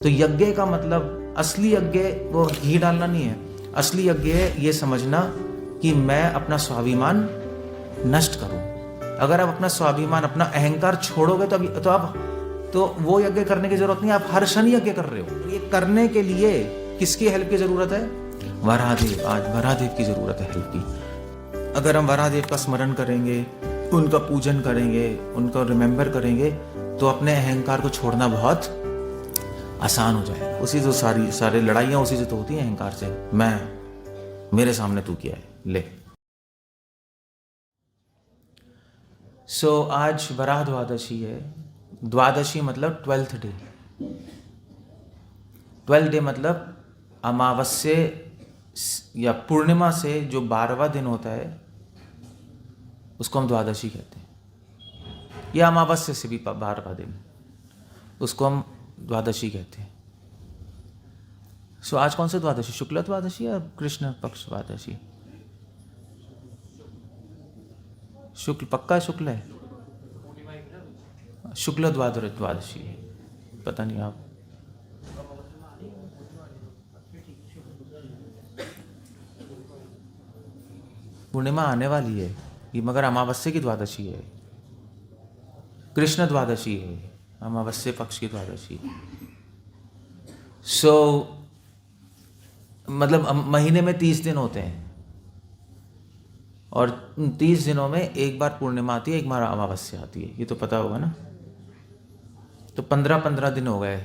तो यज्ञ का मतलब असली यज्ञ वो घी डालना नहीं है। असली यज्ञ है ये समझना कि मैं अपना स्वाभिमान नष्ट करूं। अगर आप अपना स्वाभिमान, अपना अहंकार छोड़ोगे तो वो यज्ञ करने की जरूरत नहीं, आप हर क्षण यज्ञ कर रहे हो। ये करने के लिए किसकी हेल्प की जरूरत है? वराहदेव। आज वराहदेव की जरूरत है हेल्प की। अगर हम वराहदेव का स्मरण करेंगे, उनका पूजन करेंगे, उनको रिमेंबर करेंगे, तो अपने अहंकार को छोड़ना बहुत आसान हो जाएगा। उसी तो सारी लड़ाइयाँ उसी से तो होती हैं, अहंकार से। मेरे सामने तू क्या है, ले। आज वराह द्वादशी है। द्वादशी मतलब 12th डे। 12th डे मतलब अमावस्या या पूर्णिमा से जो 12वां दिन होता है उसको हम द्वादशी कहते हैं, या अमावस्या से भी 12वां दिन, उसको हम द्वादशी कहते हैं। आज कौन सा द्वादशी? शुक्ल द्वादशी या कृष्ण पक्ष द्वादशी? शुक्ल, पक्का शुक्ल है। शुक्ल द्वादशी है, पता नहीं आप। पूर्णिमा आने वाली है ये, मगर अमावस्या की द्वादशी है। कृष्ण द्वादशी है, अमावस्या पक्ष की द्वादशी। मतलब महीने में 30 दिन होते हैं और 30 दिनों में एक बार पूर्णिमा आती है, एक बार अमावस्या आती है, ये तो पता होगा ना। तो 15 दिन हो गए।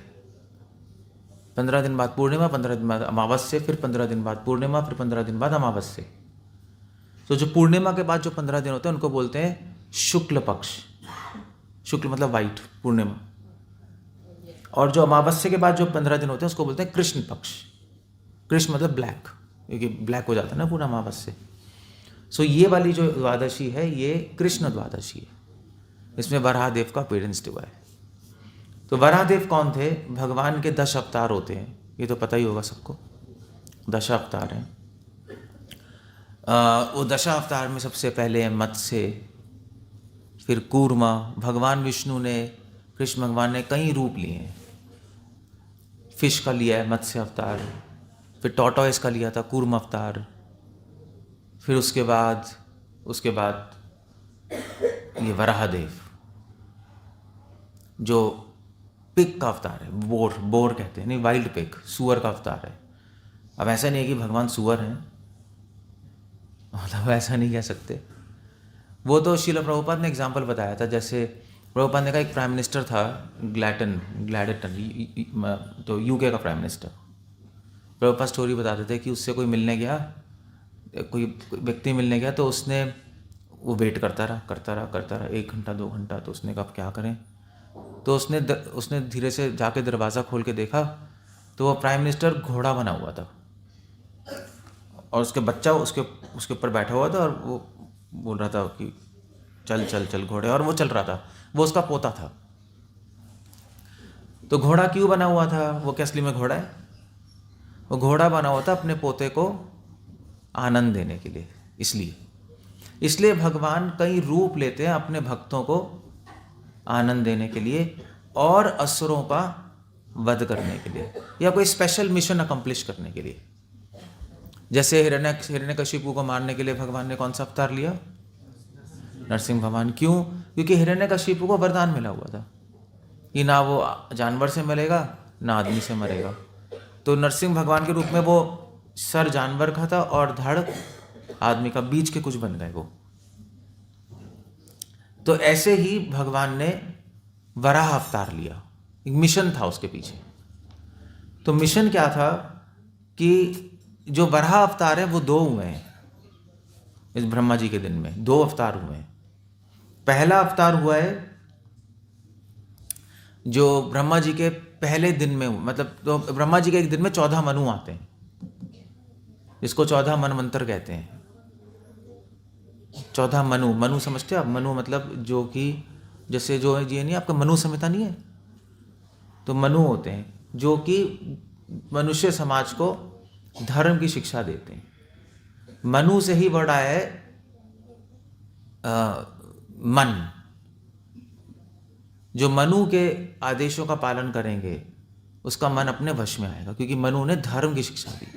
15 दिन बाद पूर्णिमा, 15 दिन बाद अमावस्या, फिर 15 दिन बाद पूर्णिमा, फिर 15 दिन बाद अमावस्या। तो जो पूर्णिमा के बाद जो 15 दिन होते हैं उनको बोलते हैं शुक्ल पक्ष। शुक्ल मतलब वाइट, पूर्णिमा। और जो अमावस्या के बाद जो 15 दिन होते हैं उसको बोलते हैं कृष्ण पक्ष। कृष्ण मतलब ब्लैक, क्योंकि ब्लैक हो जाता है ना पूरा अमावस्या। ये वाली जो द्वादशी है ये कृष्ण द्वादशी है। इसमें वराहदेव का अपीयरेंस हुआ है। तो वराहदेव कौन थे? भगवान के 10 अवतार होते हैं, ये तो पता ही होगा सबको। 10 अवतार हैं। वो 10 अवतार में सबसे पहले है मत्स्य, फिर कूर्मा। भगवान विष्णु ने, कृष्ण भगवान ने कई रूप लिए हैं। फिश का लिया है मत्स्य अवतार, फिर टॉर्टोइस का लिया था कूर्म अवतार, फिर उसके बाद ये वराहदेव जो पिग का अवतार है। बोर कहते हैं, नहीं, वाइल्ड पिग, सुअर का अवतार है। अब ऐसा नहीं है कि भगवान सुअर हैं, मतलब ऐसा नहीं कह सकते। वो तो श्रील प्रभुपाद ने एग्जाम्पल बताया था। जैसे प्रभुपाद ने का एक प्राइम मिनिस्टर था, ग्लैडटन, तो यूके का प्राइम मिनिस्टर। प्रभुपाद स्टोरी बताते थे कि उससे कोई व्यक्ति मिलने गया, तो उसने वो वेट करता रहा 1 घंटा 2 घंटा। तो उसने कहा अब क्या करें? तो उसने धीरे से जाके दरवाज़ा खोल के देखा, तो वो प्राइम मिनिस्टर घोड़ा बना हुआ था और उसके बच्चा उसके ऊपर बैठा हुआ था, और वो बोल रहा था कि चल चल चल घोड़े, और वो चल रहा था। वो उसका पोता था। तो घोड़ा क्यों बना हुआ था? वो क्या असली में घोड़ा है? वो घोड़ा बना हुआ था अपने पोते को आनंद देने के लिए। इसलिए भगवान कई रूप लेते हैं अपने भक्तों को आनंद देने के लिए और असुरों का वध करने के लिए, या कोई स्पेशल मिशन अकम्प्लिश करने के लिए। जैसे हिरण्यकशिपु को मारने के लिए भगवान ने कौन सा अवतार लिया? नरसिंह भगवान। क्यों? क्योंकि हिरण्यकशिपु को वरदान मिला हुआ था कि ना वो जानवर से मरेगा ना आदमी से मरेगा। तो नरसिंह भगवान के रूप में वो सर जानवर का था और धड़ आदमी का, बीच के कुछ बन गए वो। तो ऐसे ही भगवान ने वराह अवतार लिया, एक मिशन था उसके पीछे। तो मिशन क्या था कि जो वराह अवतार है वो 2 हुए हैं इस ब्रह्मा जी के दिन में। 2 अवतार हुए हैं। पहला अवतार हुआ है जो ब्रह्मा जी के पहले दिन में, मतलब तो ब्रह्मा जी के एक दिन में 14 मनु आते हैं, इसको 14 मनवंतर कहते हैं। 14 मनु समझते हो आप? मनु मतलब जो कि जैसे जो ये नहीं, आपका मनु संहिता नहीं है, तो मनु होते हैं जो कि मनुष्य समाज को धर्म की शिक्षा देते हैं। मनु से ही वर्ड आया है मन। जो मनु के आदेशों का पालन करेंगे उसका मन अपने वश में आएगा, क्योंकि मनु ने धर्म की शिक्षा दी।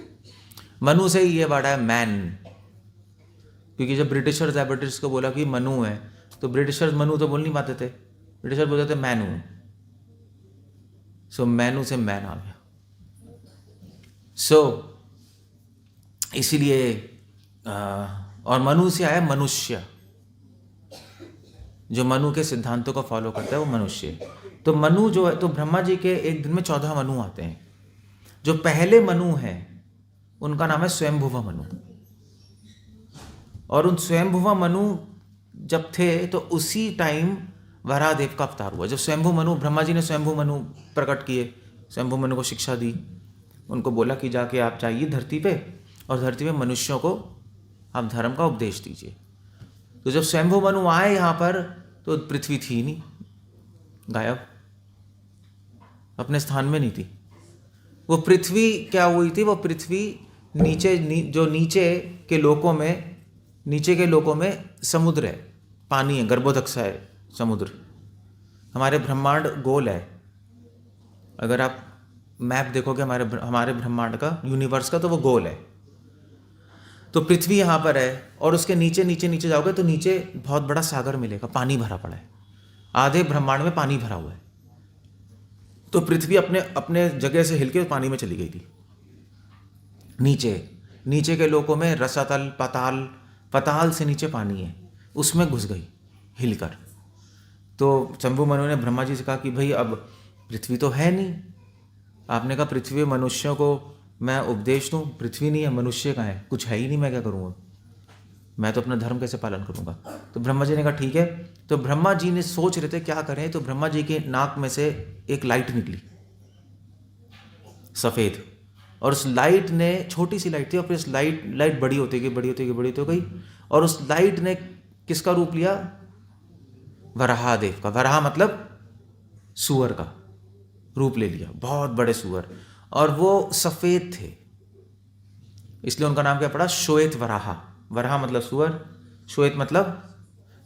मनु से ही ये वर्ड है मैन, क्योंकि जब ब्रिटिशर्स को बोला कि मनु है, तो ब्रिटिशर्स मनु तो बोल नहीं पाते थे, ब्रिटिशर बोलते थे मैनू। सो मैनू से मैन आ गया। सो इसीलिए और मनु से आया मनुष्य, जो मनु के सिद्धांतों को फॉलो करता है वो मनुष्य। तो मनु जो है, तो ब्रह्मा जी के एक दिन में 14 मनु आते हैं। जो पहले मनु हैं उनका नाम है स्वयंभुव मनु। और उन स्वयंभुव मनु जब थे तो उसी टाइम वराहदेव का अवतार हुआ। जब स्वयंभू मनु, ब्रह्मा जी ने स्वयंभू मनु प्रकट किए, स्वयंभू मनु को शिक्षा दी, उनको बोला कि जाके आप जाइए धरती पे और धरती पे मनुष्यों को आप धर्म का उपदेश दीजिए। तो जब स्वयंभू मनु आए यहाँ पर तो पृथ्वी थी नहीं, गायब, अपने स्थान में नहीं थी। वो पृथ्वी क्या हुई थी, वो पृथ्वी जो नीचे के लोकों में समुद्र है, पानी है, गर्भोदक सा है समुद्र। हमारे ब्रह्मांड गोल है। अगर आप मैप देखोगे हमारे ब्रह्मांड का, यूनिवर्स का, तो वो गोल है। तो पृथ्वी यहाँ पर है और उसके नीचे नीचे नीचे जाओगे तो नीचे बहुत बड़ा सागर मिलेगा, पानी भरा पड़ा है, आधे ब्रह्मांड में पानी भरा हुआ है। तो पृथ्वी अपने जगह से हिलके पानी में चली गई थी। नीचे के लोकों में रसातल, पाताल से नीचे पानी है, उसमें घुस गई हिलकर। तो शंभु मनु ने ब्रह्मा जी से कहा कि भाई अब पृथ्वी तो है नहीं। आपने कहा पृथ्वी मनुष्यों को मैं उपदेश दूँ, पृथ्वी नहीं है, मनुष्य का है, कुछ है ही नहीं, मैं क्या करूँगा, मैं तो अपना धर्म कैसे पालन करूँगा। तो ब्रह्मा जी ने कहा ठीक है। तो ब्रह्मा जी ने सोच रहे थे क्या करें, तो ब्रह्मा जी के नाक में से एक लाइट निकली सफ़ेद, और उस लाइट ने, छोटी सी लाइट थी, और फिर उस लाइट बड़ी होती गई, और उस लाइट ने किसका रूप लिया, वराहदेव का। वराह मतलब सुअर का रूप ले लिया, बहुत बड़े सुअर, और वो सफ़ेद थे, इसलिए उनका नाम क्या पड़ा, श्वेत वराह। वराह मतलब सुअर, श्वेत मतलब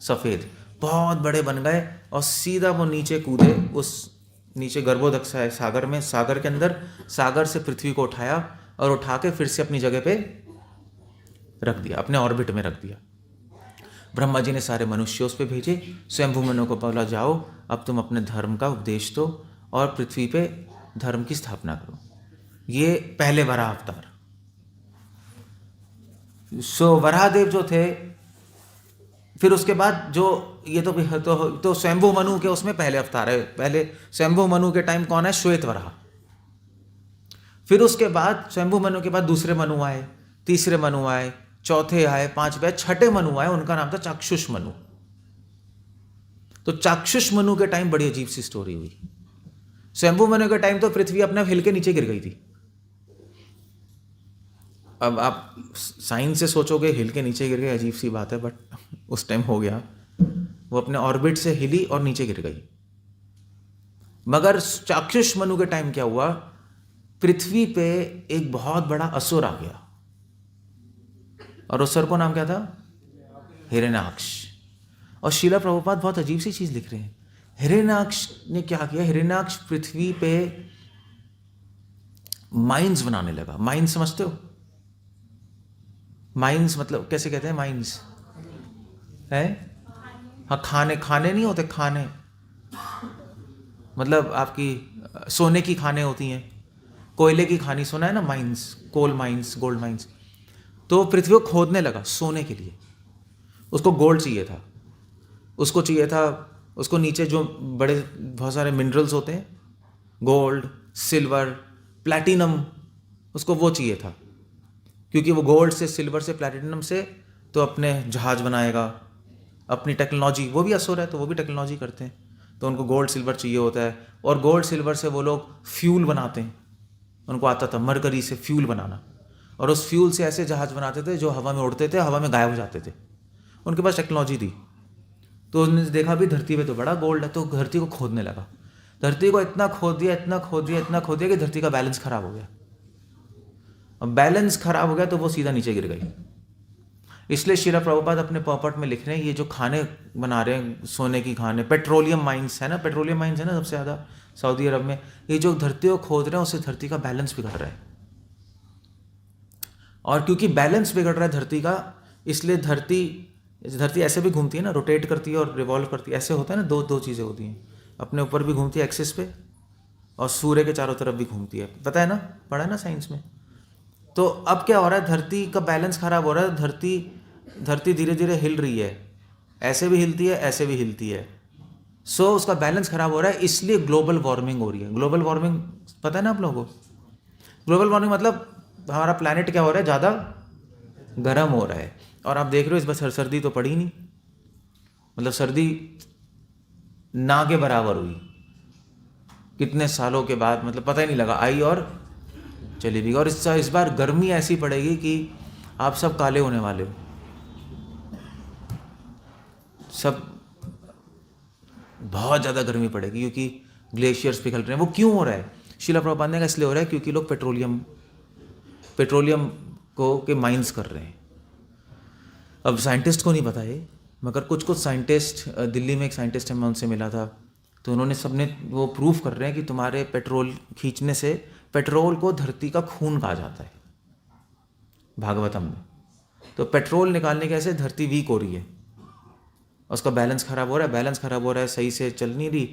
सफ़ेद। बहुत बड़े बन गए और सीधा वो नीचे कूदे, उस नीचे गर्भोदक सा है सागर में, सागर के अंदर, सागर से पृथ्वी को उठाया और उठा के फिर से अपनी जगह पे रख दिया, अपने ऑर्बिट में रख दिया। ब्रह्मा जी ने सारे मनुष्य उस पे भेजे, स्वयंभू मनु को बोला जाओ अब तुम अपने धर्म का उपदेश दो और पृथ्वी पे धर्म की स्थापना करो। ये पहले वराह अवतार। सो वराहदेव जो थे, फिर उसके बाद जो ये तो स्वयंभू मनु के उसमें पहले अवतार है। पहले स्वयंभू मनु के टाइम कौन है, श्वेत वराह। फिर उसके बाद स्वयंभू मनु के बाद दूसरे मनु आए, तीसरे मनु आए, चौथे आए, पांचवे आए, छठे मनु आए, उनका नाम था चाक्षुष मनु। तो चाक्षुष मनु के टाइम बड़ी अजीब सी स्टोरी हुई। स्वयंभू मनु के टाइम तो पृथ्वी अपने हिल के नीचे गिर गई थी। अब आप साइंस से सोचोगे हिल के नीचे गिर गई, अजीब सी बात है, बट उस टाइम हो गया। वो अपने ऑर्बिट से हिली और नीचे गिर गई। मगर चाक्षुष मनु के टाइम क्या हुआ, पृथ्वी पे एक बहुत बड़ा असुर आ गया, और असुर को नाम क्या था, हिरण्याक्ष। और शीला प्रभुपाद बहुत अजीब सी चीज लिख रहे हैं। हिरण्याक्ष ने क्या किया, हिरण्याक्ष पृथ्वी पे माइंस बनाने लगा। माइंस समझते हो, माइंस मतलब कैसे कहते हैं, माइंस है, हाँ, खाने नहीं होते, खाने मतलब आपकी सोने की खाने होती हैं, कोयले की खानी सुना है ना, mines, coal mines, gold mines. तो पृथ्वी को खोदने लगा सोने के लिए। उसको गोल्ड चाहिए था, उसको नीचे जो बड़े बहुत सारे मिनरल्स होते हैं, गोल्ड, सिल्वर, प्लैटिनम, उसको वो चाहिए था, क्योंकि वो गोल्ड से, सिल्वर से, प्लैटिनम से तो अपने जहाज बनाएगा, अपनी टेक्नोलॉजी, वो भी असुर है तो वो भी टेक्नोलॉजी करते हैं, तो उनको गोल्ड सिल्वर चाहिए होता है। और गोल्ड सिल्वर से वो लोग फ्यूल बनाते हैं, उनको आता था मरकरी से फ्यूल बनाना, और उस फ्यूल से ऐसे जहाज बनाते थे जो हवा में उड़ते थे, हवा में गायब हो जाते थे। उनके पास टेक्नोलॉजी थी। तो उन्होंने देखा भी धरती पे तो बड़ा गोल्ड है, तो धरती को खोदने लगा। धरती को इतना खोद दिया कि धरती का बैलेंस खराब हो गया। अब बैलेंस खराब हो गया तो वो सीधा नीचे गिर गई। इसलिए श्रीला प्रभुपाद अपने पॉपट में लिख रहे हैं, ये जो खाने बना रहे हैं सोने की खाने, पेट्रोलियम माइंस है ना, पेट्रोलियम माइंस है ना सबसे ज़्यादा सऊदी अरब में, ये जो धरती को खोद रहे हैं उससे धरती का बैलेंस बिगड़ रहा है। और क्योंकि बैलेंस बिगड़ रहा है धरती का, इसलिए धरती ऐसे भी घूमती है ना, रोटेट करती है और रिवॉल्व करती है, ऐसे होता है ना, दो चीज़ें होती हैं, अपने ऊपर भी घूमती है एक्सिस पे और सूर्य के चारों तरफ भी घूमती है, पता है ना, पढ़ा है ना साइंस में। तो अब क्या हो रहा है, धरती का बैलेंस खराब हो रहा है, धरती धीरे धीरे हिल रही है, ऐसे भी हिलती है ऐसे भी हिलती है, सो उसका बैलेंस खराब हो रहा है, इसलिए ग्लोबल वार्मिंग हो रही है। ग्लोबल वार्मिंग पता है ना आप लोगों को? ग्लोबल वार्मिंग मतलब हमारा प्लैनेट क्या हो रहा है, ज़्यादा गर्म हो रहा है। और आप देख रहे हो इस बार सर्दी तो पड़ी नहीं, मतलब सर्दी ना के बराबर हुई, कितने सालों के बाद, मतलब पता ही नहीं लगा, आई और चली भी। और इस बार गर्मी ऐसी पड़ेगी कि आप सब काले होने वाले हो, सब बहुत ज़्यादा गर्मी पड़ेगी क्योंकि ग्लेशियर्स पिघल रहे हैं। वो क्यों हो रहा है? श्रीला प्रभुपाद ने कहा इसलिए हो रहा है क्योंकि लोग पेट्रोलियम को के माइंस कर रहे हैं। अब साइंटिस्ट को नहीं पता है, मगर कुछ साइंटिस्ट, दिल्ली में एक साइंटिस्ट है, मैं उनसे मिला था, तो उन्होंने सबने वो प्रूफ कर रहे हैं कि तुम्हारे पेट्रोल खींचने से, पेट्रोल को धरती का खून कहा जाता है भागवतम में, तो पेट्रोल निकालने के ऐसे धरती वीक हो रही है, उसका बैलेंस ख़राब हो रहा है, सही से चल नहीं रही,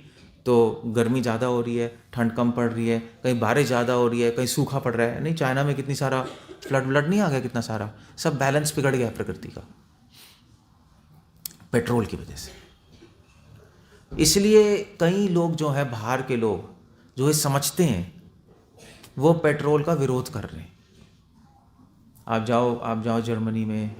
तो गर्मी ज़्यादा हो रही है, ठंड कम पड़ रही है, कहीं बारिश ज़्यादा हो रही है, कहीं सूखा पड़ रहा है। नहीं, चाइना में कितनी सारा फ्लड नहीं आ गया, कितना सारा, सब बैलेंस बिगड़ गया प्रकृति का पेट्रोल की वजह से। इसलिए कई लोग जो है, बाहर के लोग जो ये समझते हैं, वो पेट्रोल का विरोध कर रहे हैं। आप जाओ जर्मनी में,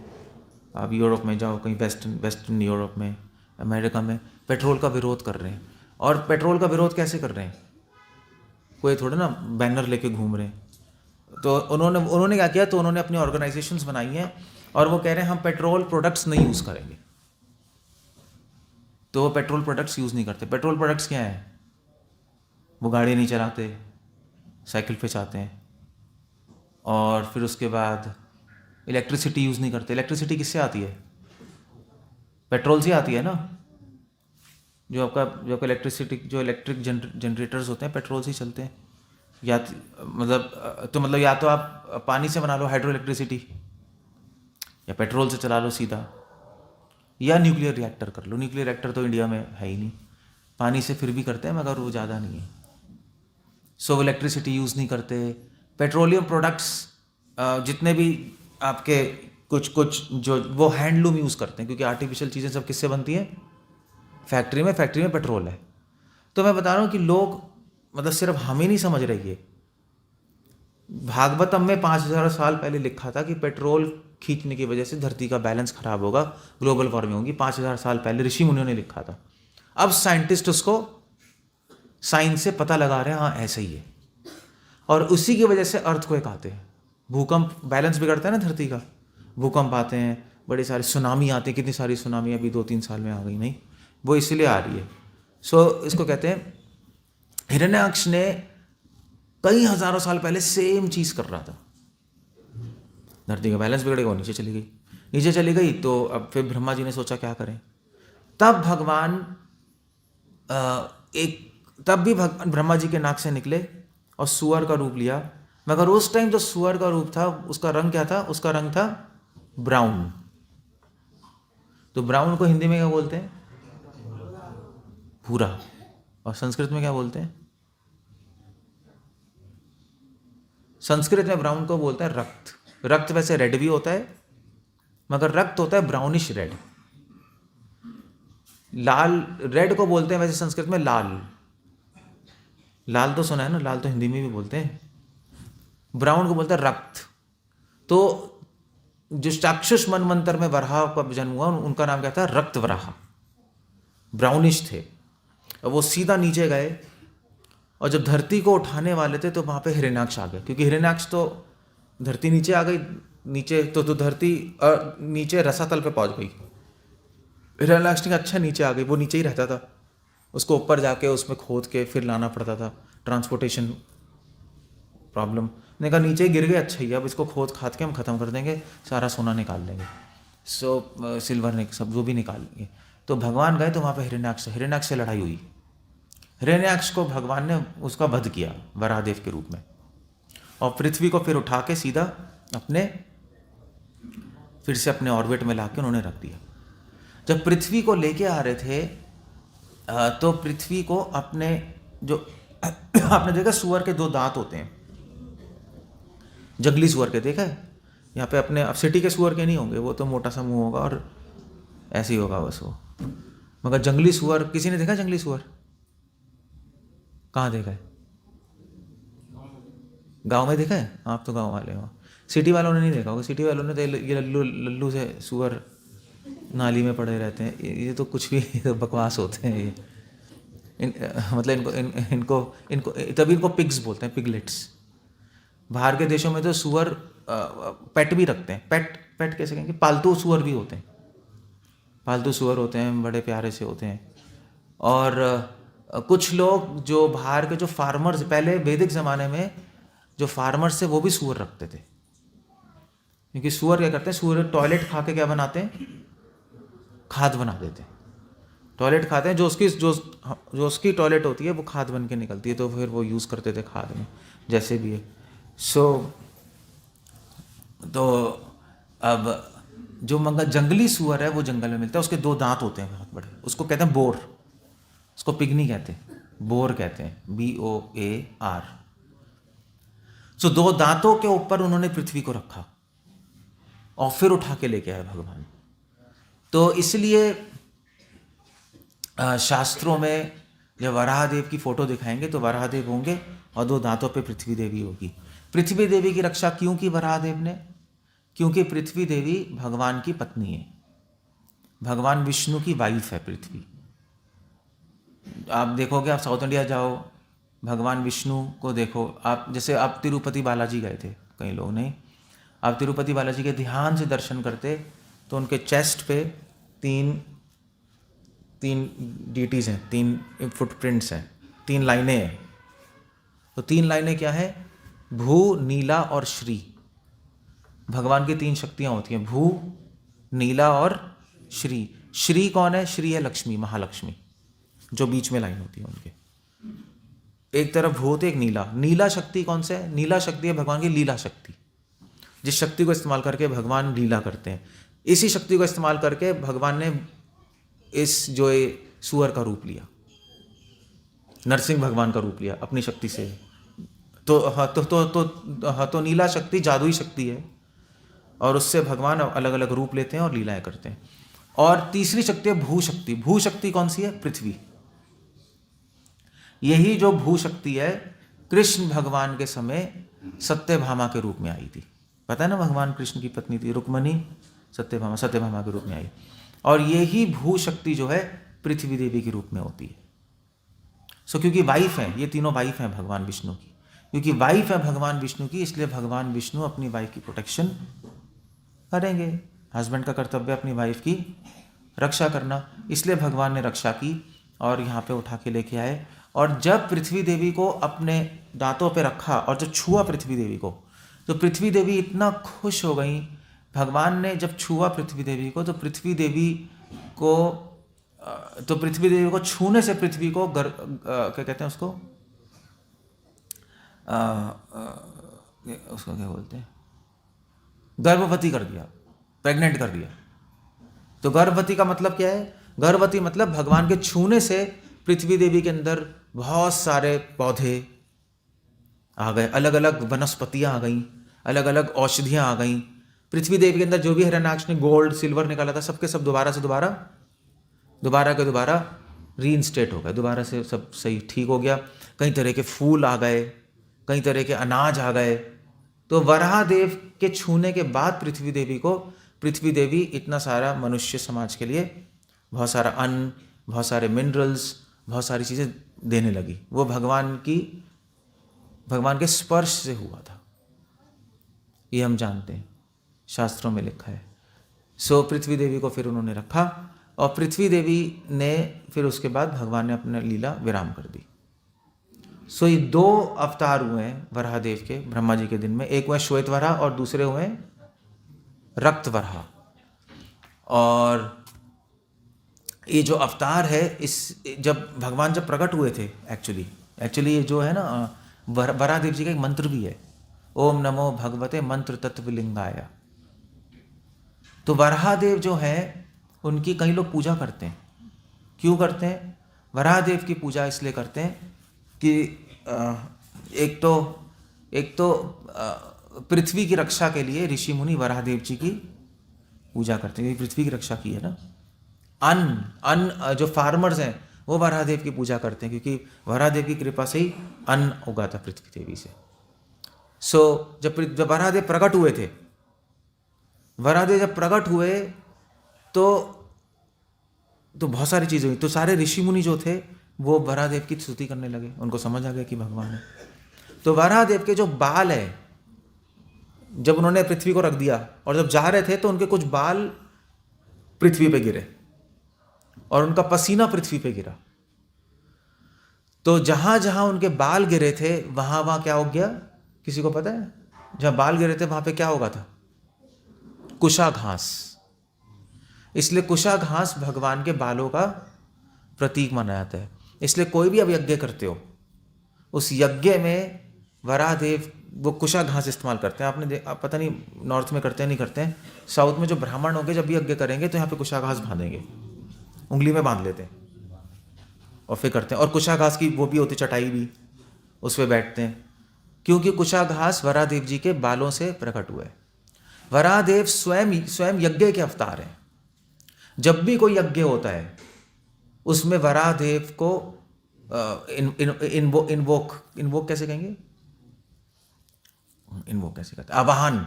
आप यूरोप में जाओ, कहीं वेस्टर्न यूरोप में, अमेरिका में, पेट्रोल का विरोध कर रहे हैं। और पेट्रोल का विरोध कैसे कर रहे हैं? कोई थोड़ा ना बैनर लेके घूम रहे हैं। तो उन्होंने क्या किया, तो उन्होंने अपनी ऑर्गेनाइजेशंस बनाई हैं और वो कह रहे हैं हम पेट्रोल प्रोडक्ट्स नहीं यूज़ करेंगे। तो वो पेट्रोल प्रोडक्ट्स यूज़ नहीं करते। पेट्रोल प्रोडक्ट्स क्या है? वो गाड़ी नहीं चलाते, साइकिल पे जाते हैं, और फिर उसके बाद इलेक्ट्रिसिटी यूज़ नहीं करते। इलेक्ट्रिसिटी किससे आती है? पेट्रोल से आती है ना। जो आपका इलेक्ट्रिक जनरेटर्स होते हैं पेट्रोल से ही चलते हैं। या तो आप पानी से बना लो हाइड्रो इलेक्ट्रिसिटी, या पेट्रोल से चला लो सीधा, या न्यूक्लियर रिएक्टर कर लो। न्यूक्लियर रिएक्टर तो इंडिया में है ही नहीं, पानी से फिर भी करते हैं मगर वो ज़्यादा नहीं है। सो इलेक्ट्रिसिटी यूज़ नहीं करते। पेट्रोलियम प्रोडक्ट्स जितने भी आपके कुछ जो वो हैंडलूम यूज़ करते हैं, क्योंकि आर्टिफिशियल चीज़ें सब किससे बनती हैं? फैक्ट्री में पेट्रोल है। तो मैं बता रहा हूँ कि लोग, मतलब सिर्फ हम ही नहीं समझ रही है, भागवतम में 5000 साल पहले लिखा था कि पेट्रोल खींचने की वजह से धरती का बैलेंस खराब होगा, ग्लोबल वार्मिंग होगी। 5000 साल पहले ऋषि मुनियों ने लिखा था। अब साइंटिस्ट उसको साइंस से पता लगा रहे हैं, हाँ ऐसा ही है, और उसी की वजह से अर्थक्वेक आते हैं, भूकंप, बैलेंस बिगड़ता है ना धरती का, भूकंप आते हैं, बड़े सारे सुनामी आते हैं। कितनी सारी सुनामी अभी 2-3 साल में आ गई, नहीं वो इसलिए आ रही है। सो इसको कहते हैं, हिरण्याक्ष ने कई हजारों साल पहले सेम चीज़ कर रहा था। धरती का बैलेंस बिगड़ेगा, वो नीचे चली गई। तो अब फिर ब्रह्मा जी ने सोचा क्या करें। तब भगवान ब्रह्मा जी के नाक से निकले और सुअर का रूप लिया। मगर उस टाइम जो सुअर का रूप था, उसका रंग क्या था? उसका रंग था ब्राउन। तो ब्राउन को हिंदी में क्या बोलते हैं? भूरा। और संस्कृत में क्या बोलते हैं? संस्कृत में ब्राउन को बोलते हैं रक्त। रक्त वैसे रेड भी होता है, मगर रक्त होता है ब्राउनिश रेड। लाल, रेड को बोलते हैं वैसे संस्कृत में लाल। लाल तो सुना है ना, लाल तो हिंदी में भी बोलते हैं। ब्राउन को बोलते हैं रक्त। तो जो चाक्षुष मनवंतर में वराह का जन्म हुआ, उनका नाम क्या था? रक्त वराह। ब्राउनिश थे। और वो सीधा नीचे गए, और जब धरती को उठाने वाले थे तो वहाँ पे हिरण्याक्ष आ गए, क्योंकि हिरण्याक्ष तो धरती नीचे आ गई, नीचे तो धरती नीचे रसातल पे पहुँच गई। हिरण्याक्ष ने अच्छा नीचे आ गई, वो नीचे ही रहता था, उसको ऊपर जाके उसमें खोद के फिर लाना पड़ता था, ट्रांसपोर्टेशन प्रॉब्लम। ने कहा नीचे गिर गए, अच्छा ही अब इसको खोद खाद के हम ख़त्म कर देंगे, सारा सोना निकाल लेंगे, सिल्वर ने सब जो भी निकाल लिए। तो भगवान गए तो वहाँ पे हिरण्याक्ष से लड़ाई हुई। हिरण्याक्ष को भगवान ने उसका वध किया वराहदेव के रूप में, और पृथ्वी को फिर उठा के सीधा फिर से अपने ऑर्बिट में लाके उन्होंने रख दिया। जब पृथ्वी को लेके आ रहे थे तो पृथ्वी को अपने जो आपने देखा सुअर के 2 दांत होते हैं, जंगली सुअर के, देखा है? यहाँ पे अपने अब सिटी के सुअर के नहीं होंगे, वो तो मोटा सा मुंह होगा और ऐसे ही होगा बस वो। मगर जंगली सुअर, किसी ने देखा जंगली सुअर? कहाँ देखा है? गांव में देखा है? आप तो गांव वाले हो, सिटी वालों ने नहीं देखा होगा। सिटी वालों ने तो ये लल्लू से सुअर नाली में पड़े रहते हैं, ये तो कुछ भी तो बकवास होते हैं ये। मतलब इनको तभी इनको पिग्स बोलते हैं, पिगलेट्स। बाहर के देशों में तो सुअर पेट भी रखते हैं। पेट कैसे कहेंगे? पालतू सुअर भी होते हैं, पालतू सुअर होते हैं, बड़े प्यारे से होते हैं। और कुछ लोग जो बाहर के जो फार्मर्स, पहले वैदिक ज़माने में जो फार्मर्स थे वो भी सुअर रखते थे, क्योंकि सुअर क्या करते हैं, सुअर टॉयलेट खा के क्या बनाते हैं? खाद बना देते हैं। टॉयलेट खाते हैं, जो उसकी टॉयलेट होती है वो खाद बन के निकलती है, तो फिर वो यूज़ करते थे खाद में, जैसे भी है। तो अब जो मगर जंगली सुअर है वो जंगल में मिलता है, उसके 2 दांत होते हैं बहुत बड़े, उसको कहते हैं बोर। उसको पिग नहीं कहते, बोर कहते हैं, BOAR। 2 दांतों के ऊपर उन्होंने पृथ्वी को रखा और फिर उठा के लेके आए भगवान। तो इसलिए शास्त्रों में जब वराहदेव की फोटो दिखाएंगे तो वराहदेव होंगे और 2 दांतों पे पृथ्वी देवी होगी। पृथ्वी देवी की रक्षा क्यों की वराहदेव ने? क्योंकि पृथ्वी देवी भगवान की पत्नी है, भगवान विष्णु की वाइफ है पृथ्वी। आप देखोगे, आप साउथ इंडिया जाओ, भगवान विष्णु को देखो आप। जैसे आप तिरुपति बालाजी गए थे, कई लोग नहीं, आप तिरुपति बालाजी के ध्यान से दर्शन करते तो उनके चेस्ट पे 3 डीटीज़ हैं, 3 फुटप्रिंट्स हैं, 3 लाइनें हैं। तो 3 लाइनें क्या है? भू, नीला और श्री। भगवान की 3 शक्तियाँ होती हैं, भू, नीला और श्री। श्री कौन है? श्री है लक्ष्मी, महालक्ष्मी, जो बीच में लाइन होती है उनके। एक तरफ भू होते, एक नीला। नीला शक्ति कौन से है? नीला शक्ति है भगवान की लीला शक्ति, जिस शक्ति को इस्तेमाल करके भगवान लीला करते हैं। इसी शक्ति को इस्तेमाल करके भगवान ने इस जो सुअर का रूप लिया, नरसिंह भगवान का रूप लिया अपनी शक्ति से। तो नीला शक्ति जादुई शक्ति है, और उससे भगवान अलग अलग रूप लेते हैं और लीलाएं करते हैं। और तीसरी शक्ति है भू शक्ति। भू शक्ति कौन सी है? पृथ्वी। यही जो भू शक्ति है कृष्ण भगवान के समय सत्यभामा के रूप में आई थी। पता है ना, भगवान कृष्ण की पत्नी थी रुक्मणी, सत्यभामा के रूप में आई। और यही भू शक्ति जो है पृथ्वी देवी के रूप में होती है। क्योंकि वाइफ है, ये तीनों वाइफ हैं भगवान विष्णु की। क्योंकि वाइफ है भगवान विष्णु की, इसलिए भगवान विष्णु अपनी वाइफ की प्रोटेक्शन करेंगे। हस्बैंड का कर्तव्य अपनी वाइफ की रक्षा करना, इसलिए भगवान ने रक्षा की और यहाँ पे उठा के लेके आए। और जब पृथ्वी देवी को अपने दांतों पे रखा और जब छुआ पृथ्वी देवी को, तो पृथ्वी देवी इतना खुश हो गई। भगवान ने जब छुआ पृथ्वी देवी को, तो पृथ्वी देवी को छूने से पृथ्वी को क्या कहते हैं उसको, उसको क्या बोलते हैं, गर्भवती कर दिया, प्रेग्नेंट कर दिया। तो गर्भवती का मतलब क्या है? गर्भवती मतलब भगवान के छूने से पृथ्वी देवी के अंदर बहुत सारे पौधे आ गए, अलग अलग वनस्पतियां आ गई, अलग अलग औषधियां आ गई। पृथ्वी देवी के अंदर जो भी हिरण्याक्ष ने गोल्ड सिल्वर निकाला था, सबके सब दोबारा के दोबारा रीइंस्टेट हो गए, दोबारा से सब सही ठीक हो गया। कई तरह के फूल आ गए, कई तरह के अनाज आ गए। तो वराहदेव के छूने के बाद पृथ्वी देवी इतना सारा मनुष्य समाज के लिए बहुत सारा अन्न, बहुत सारे मिनरल्स, बहुत सारी चीज़ें देने लगी। वो भगवान के स्पर्श से हुआ था, ये हम जानते हैं, शास्त्रों में लिखा है। पृथ्वी देवी को फिर उन्होंने रखा और पृथ्वी देवी ने फिर उसके बाद भगवान ने अपना लीला विराम कर दी। ये 2 अवतार हुए हैं वराहदेव के ब्रह्मा जी के दिन में। एक हुए श्वेत वराह और दूसरे हुए रक्त वराह। और ये जो अवतार है, इस जब भगवान जब प्रकट हुए थे, एक्चुअली ये जो है ना, वराहदेव जी का एक मंत्र भी है, ओम नमो भगवते मंत्र तत्वलिंगाय। तो वराहदेव जो है उनकी कई लोग पूजा करते हैं। क्यों करते हैं? वराहदेव की पूजा इसलिए करते हैं कि एक तो पृथ्वी की रक्षा के लिए ऋषि मुनि वराहदेव जी की पूजा करते हैं, पृथ्वी की रक्षा की है ना। अन्न जो फार्मर्स हैं वो वराहदेव की पूजा करते हैं, क्योंकि वराहदेव की कृपा से ही अन्न उगा था पृथ्वी देवी से। जब वराहदेव प्रकट हुए थे, वराहदेव जब प्रकट हुए तो बहुत सारी चीज़ें हुई। तो सारे ऋषि मुनि जो थे वो वराहदेव की स्तुति करने लगे, उनको समझ आ गया कि भगवान है। तो वराहदेव के जो बाल है, जब उन्होंने पृथ्वी को रख दिया और जब जा रहे थे तो उनके कुछ बाल पृथ्वी पे गिरे और उनका पसीना पृथ्वी पे गिरा। तो जहां जहां उनके बाल गिरे थे वहां वहां क्या हो गया, किसी को पता है? जहां बाल गिरे थे वहां पे क्या होगा था? कुशा घास। इसलिए कुशा घास भगवान के बालों का प्रतीक माना जाता है। इसलिए कोई भी अब यज्ञ करते हो, उस यज्ञ में वराहदेव वो कुशा घास इस्तेमाल करते हैं। आपने आप पता नहीं नॉर्थ में करते हैं नहीं करते हैं, साउथ में जो ब्राह्मण होंगे जब भी यज्ञ करेंगे तो यहाँ पे कुशा घास बांधेंगे, उंगली में बांध लेते हैं और फिर करते हैं। और कुशा घास की वो भी होती चटाई भी, उस पर बैठते हैं, क्योंकि कुशा घास वराहदेव जी के बालों से प्रकट हुए। वराहदेव स्वयं यज्ञ के अवतार हैं। जब भी कोई यज्ञ होता है उसमें वराहदेव को इन्वोक कैसे कहेंगे? इन्वोक कैसे कहते हैं? आवाहन।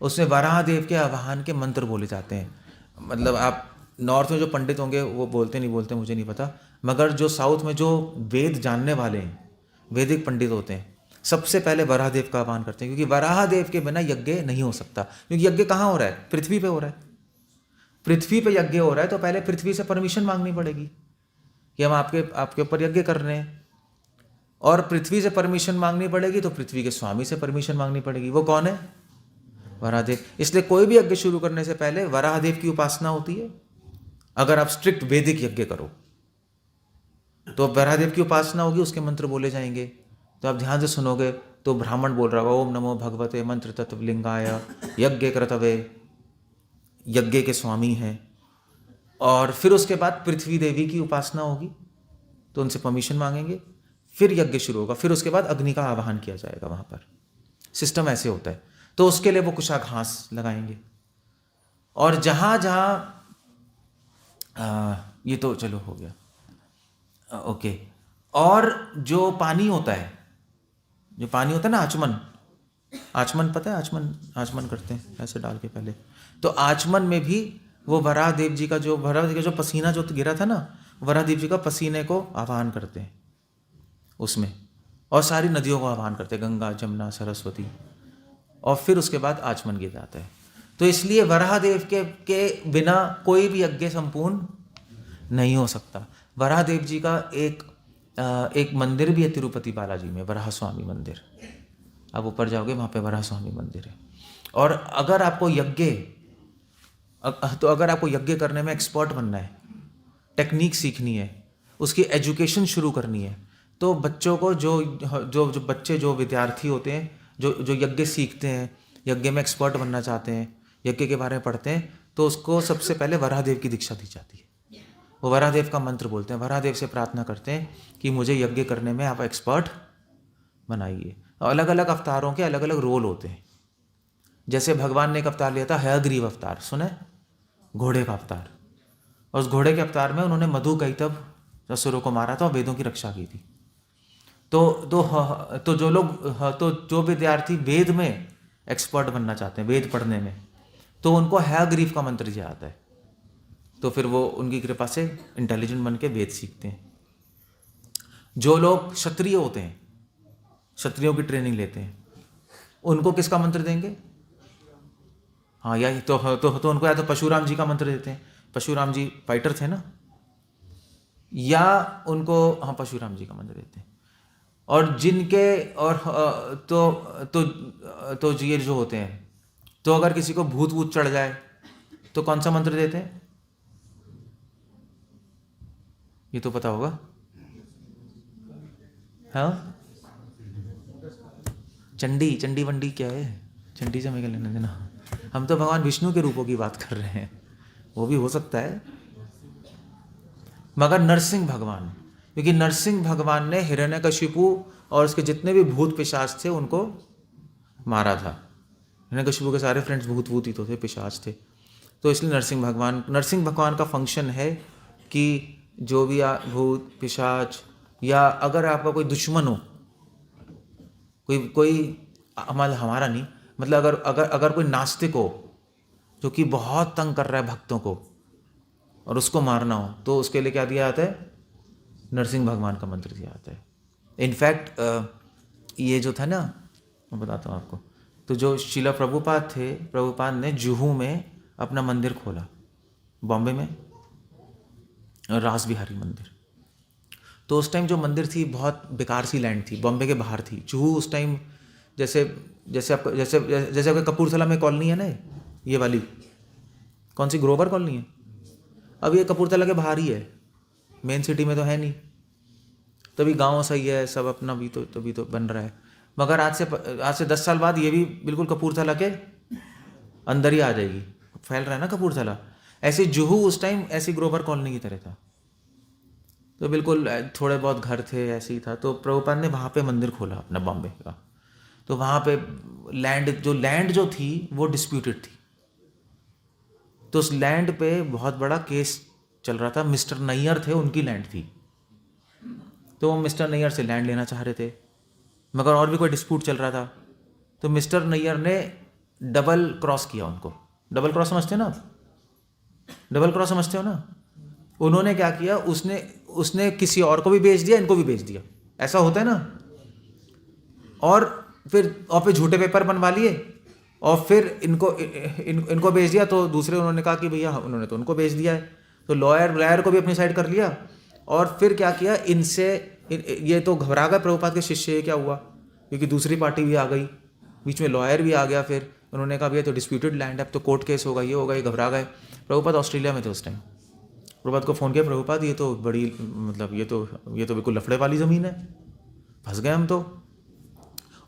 उसमें वराहदेव के आवाहन के मंत्र बोले जाते हैं। मतलब आप नॉर्थ में जो पंडित होंगे वो बोलते नहीं बोलते मुझे नहीं पता, मगर जो साउथ में जो वेद जानने वाले हैं, वैदिक पंडित होते हैं, सबसे पहले वराहदेव का आह्वान करते हैं, क्योंकि वराहदेव के बिना यज्ञ नहीं हो सकता। क्योंकि यज्ञ कहाँ हो रहा है? पृथ्वी पे हो रहा है। पृथ्वी पे यज्ञ हो रहा है तो पहले पृथ्वी से परमिशन मांगनी पड़ेगी कि हम आपके ऊपर यज्ञ कर रहे हैं, और पृथ्वी से परमिशन मांगनी पड़ेगी तो पृथ्वी के स्वामी से परमिशन मांगनी पड़ेगी। वो कौन है? वराहदेव। इसलिए कोई भी यज्ञ शुरू करने से पहले वराहदेव की उपासना होती है। अगर आप स्ट्रिक्ट वैदिक यज्ञ करो तो वराहदेव की उपासना होगी, उसके मंत्र बोले जाएंगे। तो आप ध्यान से सुनोगे तो ब्राह्मण बोल रहा होगा ओम नमो भगवते मंत्र तत्वलिंगाय यज्ञ कर्तव्य, यज्ञ के स्वामी हैं। और फिर उसके बाद पृथ्वी देवी की उपासना होगी तो उनसे परमिशन मांगेंगे, फिर यज्ञ शुरू होगा, फिर उसके बाद अग्नि का आवाहन किया जाएगा। वहाँ पर सिस्टम ऐसे होता है। तो उसके लिए वो कुशा घास लगाएंगे। और जहाँ जहाँ ये तो चलो हो गया, ओके। और जो पानी होता है ना, आचमन पता है? आचमन करते हैं ऐसे डाल के पहले। तो आचमन में भी वो वराहदेव जी का जो पसीना जो गिरा था ना, वराहदेव जी का पसीने को आह्वान करते हैं उसमें, और सारी नदियों को आह्वान करते हैं, गंगा जमुना सरस्वती, और फिर उसके बाद आचमन किया जाता है। तो इसलिए वराहदेव के बिना कोई भी यज्ञ संपूर्ण नहीं हो सकता। वराहदेव जी का एक मंदिर भी है तिरुपति बालाजी में, वराह स्वामी मंदिर। आप ऊपर जाओगे वहाँ पे वराह स्वामी मंदिर है। और अगर आपको यज्ञ करने में एक्सपर्ट बनना है, टेक्निक सीखनी है, उसकी एजुकेशन शुरू करनी है, तो बच्चों को जो विद्यार्थी होते हैं जो यज्ञ सीखते हैं, यज्ञ में एक्सपर्ट बनना चाहते हैं, यज्ञ के बारे में पढ़ते हैं, तो उसको सबसे पहले वराहदेव की दीक्षा दी जाती है। वो वराहदेव का मंत्र बोलते हैं, वराहदेव से प्रार्थना करते हैं कि मुझे यज्ञ करने में आप एक्सपर्ट बनाइए। अलग अलग अवतारों के अलग अलग रोल होते हैं। जैसे भगवान ने एक अवतार लिया था हयग्रीव अवतार, सुने? घोड़े का अवतार। और उस घोड़े के अवतार में उन्होंने मधु कैटभ असुरों को मारा था और वेदों की रक्षा की थी। तो जो विद्यार्थी वेद में एक्सपर्ट बनना चाहते हैं, वेद पढ़ने में, तो उनको हयग्रीव का मंत्र दिया जाता है। तो फिर वो उनकी कृपा से इंटेलिजेंट बन के वेद सीखते हैं। जो लोग क्षत्रिय होते हैं, क्षत्रियों की ट्रेनिंग लेते हैं, उनको किसका मंत्र देंगे? हाँ, या तो उनको या तो परशुराम जी का मंत्र देते हैं। परशुराम जी फाइटर थे ना, या उनको परशुराम जी का मंत्र देते हैं। और जिनके और तो ये जो होते हैं, तो अगर किसी को भूत चढ़ जाए तो कौन सा मंत्र देते हैं? ये तो पता होगा। हाँ, चंडी, चंडी वंडी क्या है? चंडी से हमें क्या लेना देना? हम तो भगवान विष्णु के रूपों की बात कर रहे हैं, वो भी हो सकता है, मगर नरसिंह भगवान, क्योंकि नरसिंह भगवान ने हिरण्यकशिपु और उसके जितने भी भूत पिशाच थे उनको मारा था। हिरण्यकशिपु के सारे फ्रेंड्स भूत ही तो थे, पिशाच थे, तो इसलिए नरसिंह भगवान का फंक्शन है कि जो भी भूत पिशाच, या अगर आपका कोई दुश्मन हो, कोई हमारा नहीं, मतलब अगर कोई नास्तिक हो जो कि बहुत तंग कर रहा है भक्तों को और उसको मारना हो, तो उसके लिए क्या दिया जाता है? नरसिंह भगवान का मंत्र दिया जाता है। इनफैक्ट ये जो था ना, मैं बताता हूँ आपको, तो जो शिला प्रभुपाद थे, प्रभुपाद ने जुहू में अपना मंदिर खोला, बॉम्बे में रास बिहारी मंदिर। तो उस टाइम जो मंदिर थी बहुत बेकार सी लैंड थी, बॉम्बे के बाहर थी। जुहू उस टाइम जैसे आपका कपूरथला में कॉलोनी है ना, ये वाली कौन सी, ग्रोवर कॉलोनी है, अब ये कपूरथला के बाहर ही है, मेन सिटी में तो है नहीं। तभी गांव सही है, सब अपना भी तो तभी तो बन रहा है, मगर आज से 10 साल बाद ये भी बिल्कुल कपूरथला के अंदर ही आ जाएगी, फैल रहा है ना कपूरथला। ऐसे जुहू उस टाइम ऐसी ग्रोवर कॉलोनी की तरह था, तो बिल्कुल थोड़े बहुत घर थे, ऐसे ही था। तो प्रभुपाद ने वहाँ पे मंदिर खोला अपना, बॉम्बे का। तो वहाँ पे लैंड जो थी वो डिस्प्यूटेड थी, तो उस लैंड पे बहुत बड़ा केस चल रहा था। मिस्टर नैयर थे, उनकी लैंड थी, तो वो मिस्टर नैयर से लैंड लेना चाह रहे थे, मगर और भी कोई डिस्प्यूट चल रहा था। तो मिस्टर नैयर ने डबल क्रॉस किया उनको। डबल क्रॉस समझते हो ना? डबल क्रॉस समझते हो ना? उन्होंने क्या किया, उसने किसी और को भी बेच दिया, इनको भी बेच दिया, ऐसा होता है ना। और फिर झूठे पेपर बनवा लिए और फिर इनको बेच दिया। तो दूसरे उन्होंने कहा कि भैया उन्होंने तो उनको बेच दिया है, तो लॉयर को भी अपनी साइड कर लिया। और फिर क्या किया, ये तो घबरा गए प्रभुपाद के शिष्य, ये क्या हुआ, क्योंकि दूसरी पार्टी भी आ गई, बीच में लॉयर भी आ गया। फिर उन्होंने कहा भैया तो डिस्प्यूटेड लैंड है, अब तो कोर्ट केस होगा, ये होगा, ये घबरा गए। प्रभुपाद ऑस्ट्रेलिया में थे उस टाइम। प्रभुपाद को फ़ोन किया, प्रभुपाद ये तो बड़ी, मतलब ये तो बिल्कुल लफड़े वाली ज़मीन है, फंस गए हम तो।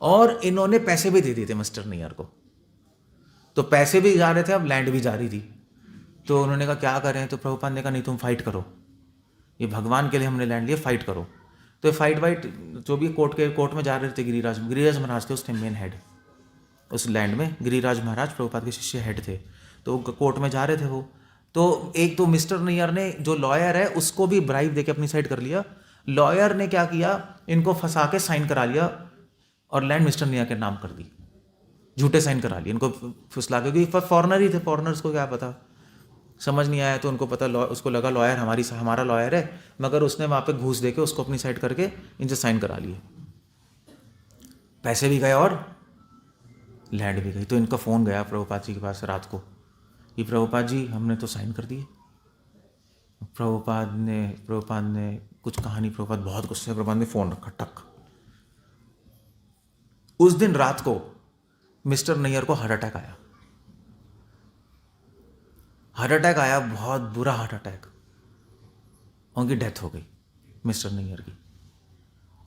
और इन्होंने पैसे भी दे दिए थे मिस्टर नैयर को, तो पैसे भी जा रहे थे, अब लैंड भी जा रही थी। तो उन्होंने कहा क्या करें, तो प्रभुपाद ने कहा नहीं तुम फाइट करो, ये भगवान के लिए हमने लैंड लिया, फाइट करो। तो फाइट जो भी कोर्ट में जा रहे थे, गिरिराज महाराज थे उस टाइम मेन हेड उस लैंड में। गिरिराज महाराज प्रभुपाद के शिष्य हेड थे, तो कोर्ट में जा रहे थे वो। तो एक तो मिस्टर नैयर ने, जो लॉयर है, उसको भी ब्राइब देके अपनी साइड कर लिया। लॉयर ने क्या किया, इनको फंसा के साइन करा लिया और लैंड मिस्टर नैयर के नाम कर दी, झूठे साइन करा लिए इनको फुसला के, क्योंकि फॉरनर ही थे, फॉरनर्स को क्या पता, समझ नहीं आया। तो उनको पता, उसको लगा लॉयर हमारा लॉयर है, मगर उसने वहाँ पे घूस दे के उसको अपनी साइड करके इनसे साइन करा लिए, पैसे भी गए और लैंड भी गई। तो इनका फ़ोन गया प्रभुपाद जी के पास रात को कि प्रभुपाद जी हमने तो साइन कर दिए। प्रभुपाद ने कुछ कहानी, प्रभुपाद बहुत गुस्से, प्रभुपाद ने फ़ोन रखा टक। उस दिन रात को मिस्टर नैयर को हार्ट अटैक आया, बहुत बुरा हार्ट अटैक, उनकी डेथ हो गई मिस्टर नैयर की।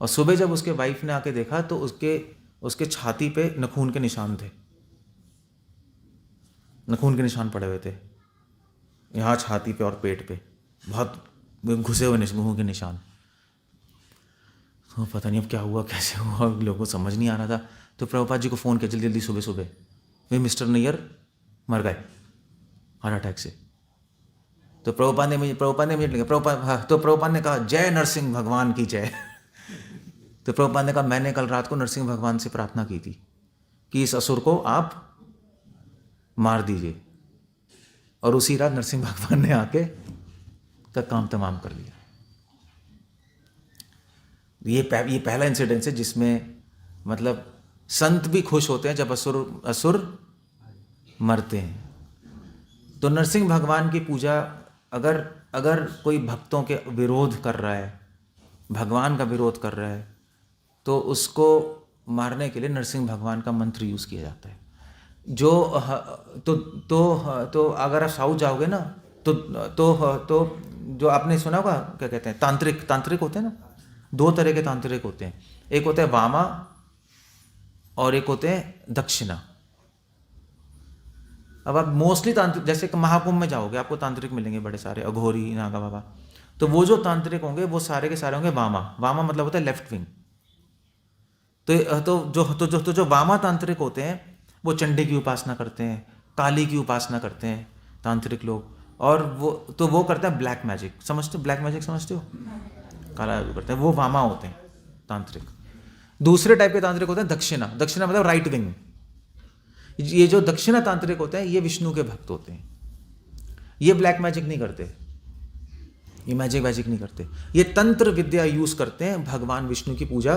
और सुबह जब उसके वाइफ ने आके देखा तो उसके छाती पे नखून के निशान थे, नखून के निशान पड़े हुए थे, यहाँ छाती पे और पेट पे बहुत घुसे हुए नखून के निशान। तो पता नहीं अब क्या हुआ, कैसे हुआ, लोगों को समझ नहीं आ रहा था। तो प्रभुपाद जी को फ़ोन किया जल्दी सुबह, वे मिस्टर नैयर मर गए हार्ट अटैक से। तो प्रभुपाद ने मुझे तो प्रभुपाद ने कहा जय नरसिंह भगवान की जय। तो प्रभुपाद ने कहा मैंने कल रात को नरसिंह भगवान से प्रार्थना की थी कि इस असुर को आप मार दीजिए, और उसी रात नरसिंह भगवान ने आके का काम तमाम कर लिया। ये पहला इंसिडेंस है जिसमें मतलब संत भी खुश होते हैं जब असुर मरते हैं। तो नरसिंह भगवान की पूजा, अगर कोई भक्तों के विरोध कर रहा है, भगवान का विरोध कर रहा है, तो उसको मारने के लिए नरसिंह भगवान का मंत्र यूज़ किया जाता है। जो तो अगर आप साउथ जाओगे ना, तो जो आपने सुना होगा, क्या कहते हैं, तांत्रिक तांत्रिक होते हैं ना, दो तरह के तांत्रिक होते हैं, एक होते हैं वामा और एक होते हैं दक्षिणा। अब आप मोस्टली तांत्रिक, जैसे कि महाकुंभ में जाओगे आपको तांत्रिक मिलेंगे बड़े सारे, अघोरी, नागा बाबा, तो वो जो तांत्रिक होंगे वो सारे के सारे होंगे वामा। वामा मतलब होता है लेफ्ट विंग। तो जो वामा तांत्रिक होते हैं वो चंडी की उपासना करते हैं, काली की उपासना करते हैं तांत्रिक लोग, और वो करते हैं ब्लैक मैजिक। समझते हो ब्लैक मैजिक? समझते हो? काला जादू करते हैं, वो वामा होते हैं तांत्रिक। दूसरे टाइप के तांत्रिक होते हैं दक्षिणा। दक्षिणा मतलब राइट विंग। ये जो दक्षिणा तांत्रिक होते हैं ये विष्णु के भक्त होते हैं। ये ब्लैक मैजिक नहीं करते, ये मैजिक वैजिक नहीं करते, ये तंत्र विद्या यूज करते हैं भगवान विष्णु की पूजा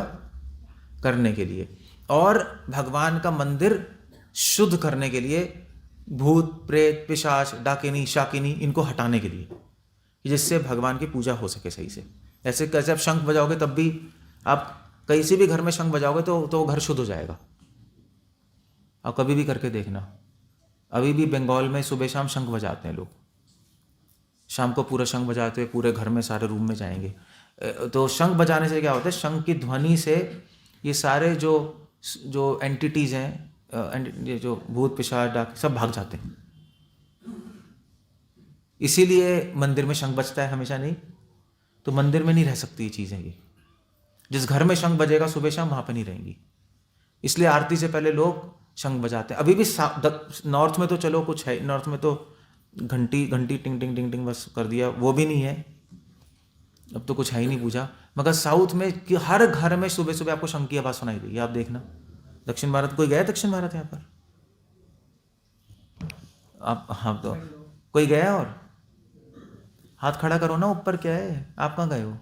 करने के लिए और भगवान का मंदिर शुद्ध करने के लिए, भूत प्रेत पिशाच डाकिनी शाकिनी इनको हटाने के लिए, जिससे भगवान की पूजा हो सके सही से। ऐसे कैसे आप शंख बजाओगे तब भी, आप किसी भी घर में शंख बजाओगे तो वो घर शुद्ध हो जाएगा। आप कभी भी करके देखना, अभी भी बंगाल में सुबह शाम शंख बजाते हैं लोग, शाम को पूरा शंख बजाते हुए पूरे घर में सारे रूम में जाएंगे। तो शंख बजाने से क्या होता है, शंख की ध्वनि से ये सारे जो जो एंटिटीज हैं, ये जो भूत पिशाच डाक सब भाग जाते हैं। इसीलिए मंदिर में शंख बजता है हमेशा, नहीं तो मंदिर में नहीं रह सकती ये चीज़ें। ये जिस घर में शंख बजेगा सुबह शाम वहाँ पर नहीं रहेंगी, इसलिए आरती से पहले लोग शंख बजाते हैं। अभी भी नॉर्थ में तो चलो कुछ है, नॉर्थ में तो घंटी घंटी टिंग टिंग टिंग टिंग बस कर दिया, वो भी नहीं है, अब तो कुछ है ही नहीं पूजा। मगर साउथ में कि हर घर में सुबह सुबह आपको शंख की आवाज़ सुनाई देगी, आप देखना। दक्षिण भारत, कोई गया दक्षिण भारत यहाँ पर? आप, हाँ, तो कोई गया? और हाथ खड़ा करो ना ऊपर, क्या है, आप कहाँ गए हो?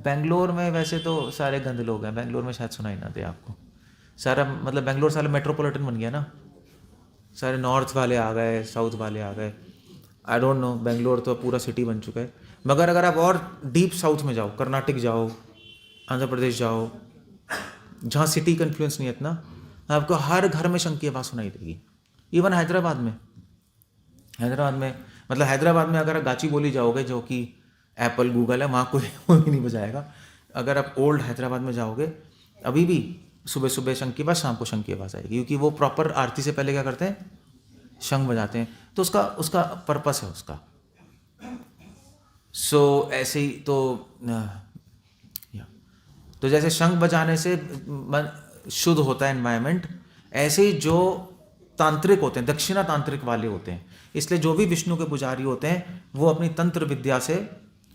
बेंगलोर में वैसे तो सारे गंद लोग हैं, बेंगलोर में शायद सुनाई ना दे आपको। सारा मतलब बेंगलोर सारा मेट्रोपॉलिटन बन गया ना, सारे नॉर्थ वाले आ गए, साउथ वाले आ गए। आई डोंट नो, बेंगलोर तो पूरा सिटी बन चुका है। मगर अगर आप और डीप साउथ में जाओ, कर्नाटक जाओ, आंध्र प्रदेश जाओ, जहाँ सिटी का इन्फ्लुएंस नहीं है इतना, आपको हर घर में शंख की आवाज़ सुनाई देगी। इवन हैदराबाद में, मतलब हैदराबाद में अगर आप गाची बोली जाओगे, जो कि एप्पल गूगल है, वहाँ कोई नहीं बजाएगा। अगर आप ओल्ड हैदराबाद में जाओगे, अभी भी सुबह सुबह शंख की आवाज़, शाम को शंख की आवाज़ आएगी, क्योंकि वो प्रॉपर आरती से पहले क्या करते हैं, शंख बजाते हैं। तो उसका पर्पस है उसका। सो ऐसे ही तो जैसे शंख बजाने से शुद्ध होता है एनवायरनमेंट, ऐसे ही जो तांत्रिक होते हैं, दक्षिणा तांत्रिक वाले होते हैं, इसलिए जो भी विष्णु के पुजारी होते हैं वो अपनी तंत्र विद्या से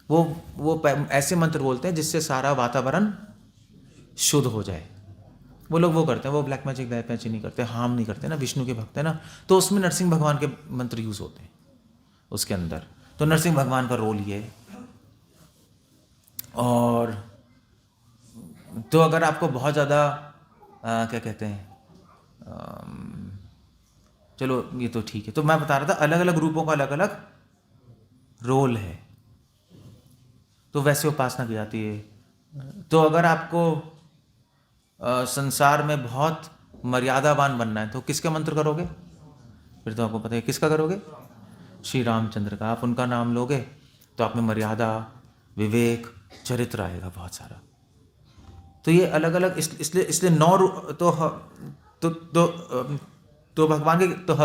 वो ऐसे मंत्र बोलते हैं जिससे सारा वातावरण शुद्ध हो जाए। वो लोग वो करते हैं, वो ब्लैक मैजिक पैची नहीं करते, हार्म नहीं करते ना, विष्णु के भक्त है ना। तो उसमें नरसिंह भगवान के मंत्र यूज होते हैं उसके अंदर, तो नरसिंह भगवान का रोल ये है। और तो अगर आपको बहुत ज़्यादा क्या कहते हैं, चलो ये तो ठीक है, तो मैं बता रहा था अलग अलग रूपों का अलग अलग रोल है, तो वैसे उपासना की जाती है। तो अगर आपको संसार में बहुत मर्यादावान बनना है तो किसके मंत्र करोगे? फिर तो आपको पता है किसका करोगे, श्री रामचंद्र का। आप उनका नाम लोगे तो आप में मर्यादा, विवेक, चरित्र आएगा बहुत सारा। तो ये अलग अलग इसलिए 9 तो भगवान के तो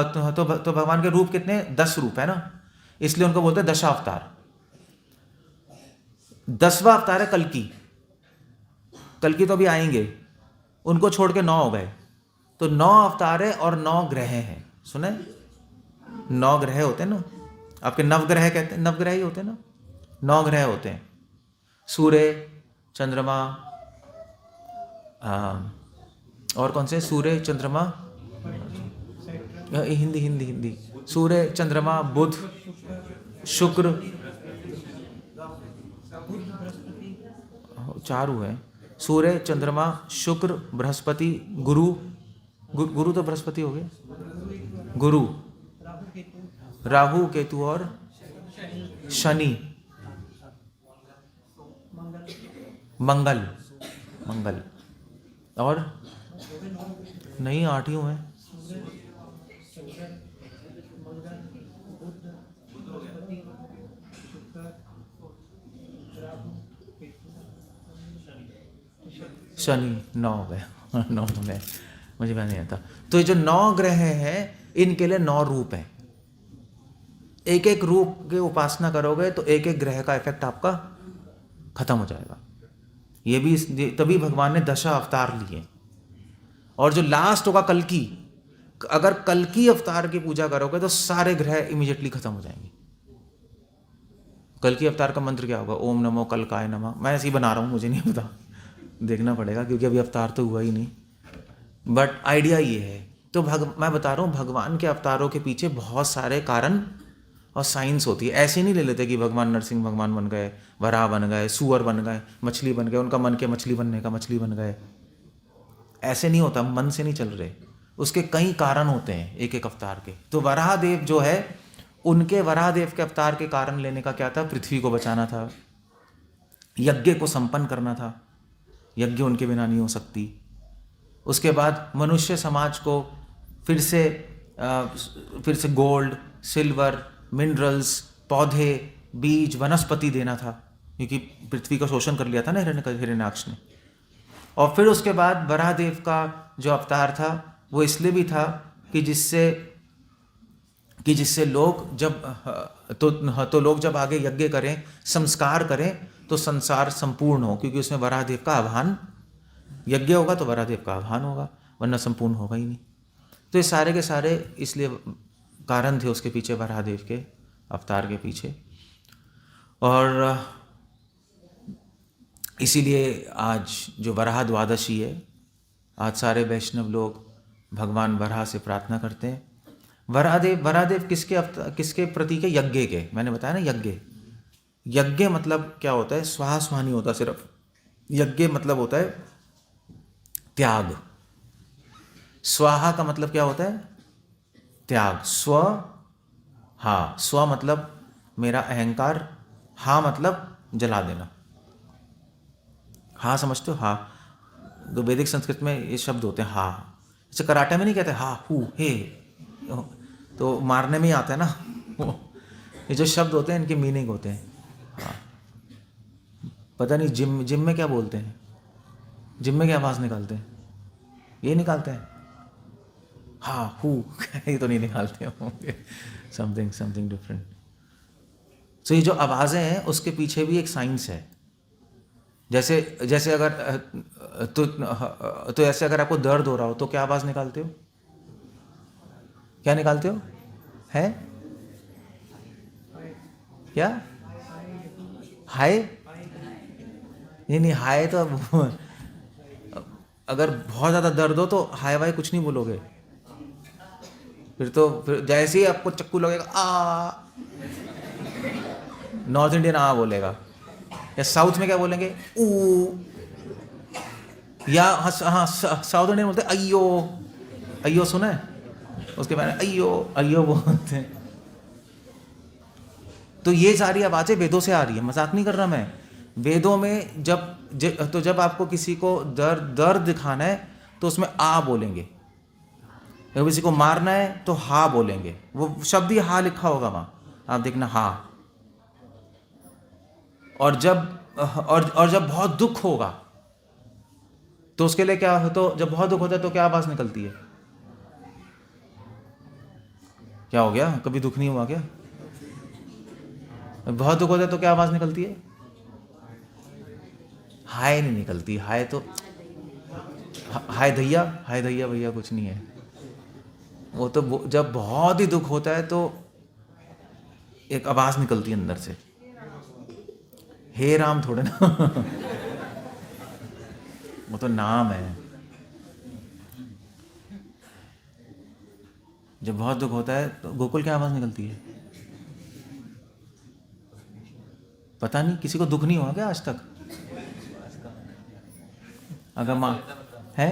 भगवान के रूप कितने? 10 रूप है ना, इसलिए उनको बोलते हैं दशावतार। 10वां अवतार है कल्कि। कल्कि तो अभी आएंगे, उनको छोड़ के 9 हो गए, तो 9 अवतार है और 9 ग्रह हैं। सुने, 9 ग्रह होते हैं ना, आपके नवग्रह कहते हैं, नवग्रह ही होते हैं ना, 9 ग्रह होते हैं, सूर्य, चंद्रमा, और कौन से? सूर्य, चंद्रमा, हिंदी, सूर्य, चंद्रमा, बुध, शुक्र, 4 हुए, सूर्य, चंद्रमा, शुक्र, बृहस्पति, गुरु तो बृहस्पति हो गए, गुरु, राहु, केतु और शनि, मंगल और नहीं, 8 ही हुए हैं। शनि 9 हो गए। 9 हो गए, मुझे पता नहीं आता। तो ये जो 9 ग्रह हैं इनके लिए 9 रूप हैं। एक एक रूप की उपासना करोगे तो एक एक ग्रह का इफेक्ट आपका खत्म हो जाएगा। ये भी तभी भगवान ने 10 अवतार लिए। और जो लास्ट होगा कल्कि, अगर कल्कि अवतार की पूजा करोगे तो सारे ग्रह इमीडिएटली खत्म हो जाएंगे। कल्कि अवतार का मंत्र क्या होगा? ओम नमो कल्काय नमः। मैं ऐसे ही बना रहा हूँ, मुझे नहीं पता, देखना पड़ेगा क्योंकि अभी अवतार तो हुआ ही नहीं, बट आइडिया ये है। तो मैं बता रहा हूँ भगवान के अवतारों के पीछे बहुत सारे कारण और साइंस होती है। ऐसे नहीं ले लेते कि भगवान नरसिंह भगवान बन गए, वराह बन गए, सुअर बन गए, मछली बन गए, उनका मन के मछली बनने का मछली बन गए। ऐसे नहीं होता, मन से नहीं चल रहे, उसके कई कारण होते हैं एक एक अवतार के। तो वराह देव जो है, उनके वराह देव के अवतार के कारण लेने का क्या था? पृथ्वी को बचाना था, यज्ञ को संपन्न करना था, यज्ञ उनके बिना नहीं हो सकती। उसके बाद मनुष्य समाज को फिर से गोल्ड, सिल्वर, मिनरल्स, पौधे, बीज, वनस्पति देना था, क्योंकि पृथ्वी का शोषण कर लिया था ना हिरण्याक्ष ने। और फिर उसके बाद वराहदेव का जो अवतार था वो इसलिए भी था कि जिससे लोग लोग जब आगे यज्ञ करें, संस्कार करें, तो संसार संपूर्ण हो, क्योंकि उसमें वराहदेव का आह्वान, यज्ञ होगा तो वराहदेव का आह्वान होगा, वरना संपूर्ण होगा ही नहीं। तो ये सारे के सारे इसलिए कारण थे उसके पीछे, वराहदेव के अवतार के पीछे। और इसीलिए आज जो वराह द्वादशी है, आज सारे वैष्णव लोग भगवान वराह से प्रार्थना करते हैं। वराहदेव किसके प्रतीक है? यज्ञ के। मैंने बताया ना, यज्ञ मतलब क्या होता है? स्वाहा स्वाहा नहीं होता सिर्फ, यज्ञ मतलब होता है त्याग। स्वाहा का मतलब क्या होता है? त्याग। स्व मतलब मेरा अहंकार, हा मतलब जला देना। हा समझते हो? हा, तो वैदिक संस्कृत में ये शब्द होते हैं हा। जैसे कराटे में नहीं कहते हा हु हे, तो मारने में ही आता है ना। ये जो शब्द होते हैं इनके मीनिंग होते हैं। हाँ, पता नहीं जिम में क्या बोलते हैं, जिम में क्या आवाज़ निकालते हैं? ये निकालते हैं हा हु, ये तो नहीं निकालते होंगे, समथिंग डिफरेंट। तो ये जो आवाज़ें हैं उसके पीछे भी एक साइंस है। जैसे अगर तो ऐसे अगर आपको दर्द हो रहा हो तो क्या आवाज़ निकालते हो? क्या निकालते हो? है क्या? हाय? नहीं, हाय तो अगर बहुत ज़्यादा दर्द हो तो हाय वाय कुछ नहीं बोलोगे। फिर जैसे ही आपको चक्कू लगेगा आ, नॉर्थ इंडियन आ बोलेगा। या साउथ में क्या बोलेंगे? ऊ। या हाँ, साउथ इंडियन बोलते हैं अयो। अयो सुना है? उसके बारे में अयो बोलते हैं। तो ये सारी आवाज़ें वेदों से आ रही है, मजाक नहीं कर रहा मैं। वेदों में जब आपको किसी को दर्द दिखाना है तो उसमें आ बोलेंगे, जब किसी को मारना है तो हा बोलेंगे। वो शब्द ही हा लिखा होगा वहाँ, आप देखना हा। और जब बहुत दुख होगा तो उसके लिए क्या हो? तो जब बहुत दुख होता है तो क्या आवाज़ निकलती है? क्या हो गया? कभी दुख नहीं हुआ क्या? बहुत दुख होता है तो क्या आवाज़ निकलती है? हाय नहीं निकलती। हाय तो हाय दैया भैया कुछ नहीं है। वो तो जब बहुत ही दुख होता है तो एक आवाज़ निकलती है अंदर से, हे राम थोड़े ना। वो तो नाम है। जब बहुत दुख होता है तो गोकुल क्या आवाज़ निकलती है? पता नहीं, किसी को दुख नहीं हुआ क्या आज तक? अगर माँ है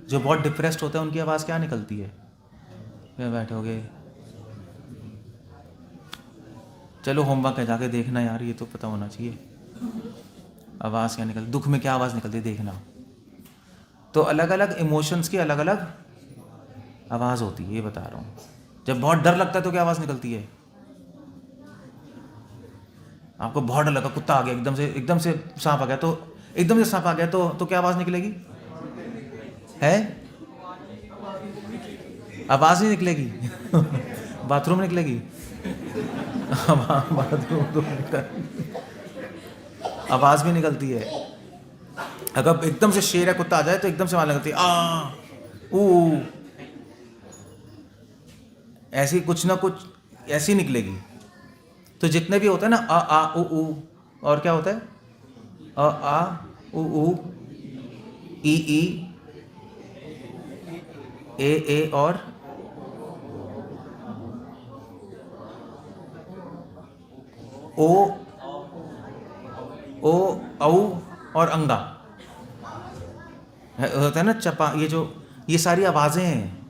जो बहुत डिप्रेस्ड होता है उनकी आवाज़ क्या निकलती है? क्या बैठोगे? चलो होमवर्क है, जाके देखना यार, ये तो पता होना चाहिए। आवाज़ क्या निकलती, दुख में क्या आवाज़ निकलती है देखना। तो अलग अलग इमोशंस की अलग अलग आवाज़ होती है, ये बता रहा हूँ। जब बहुत डर लगता है तो क्या आवाज़ निकलती है? आपको बहुत डर लगा, कुत्ता आ गया, एकदम से सांप आ गया, तो एकदम से सांप आ गया तो क्या आवाज़ निकलेगी? है? आवाज़ नहीं निकलेगी। बाथरूम निकलेगी। बाथरूम तो आवाज़ भी निकलती है। अगर एकदम से शेर या कुत्ता आ जाए तो एकदम से आवाज़ निकलती है, आ ऊ, ऐसी कुछ ना कुछ ऐसी निकलेगी। तो जितने भी होता है ना, आ उ, और क्या होता है? आ उ, ई ए और ओ औ और अंगा होता है ना, चपा। ये सारी आवाज़ें हैं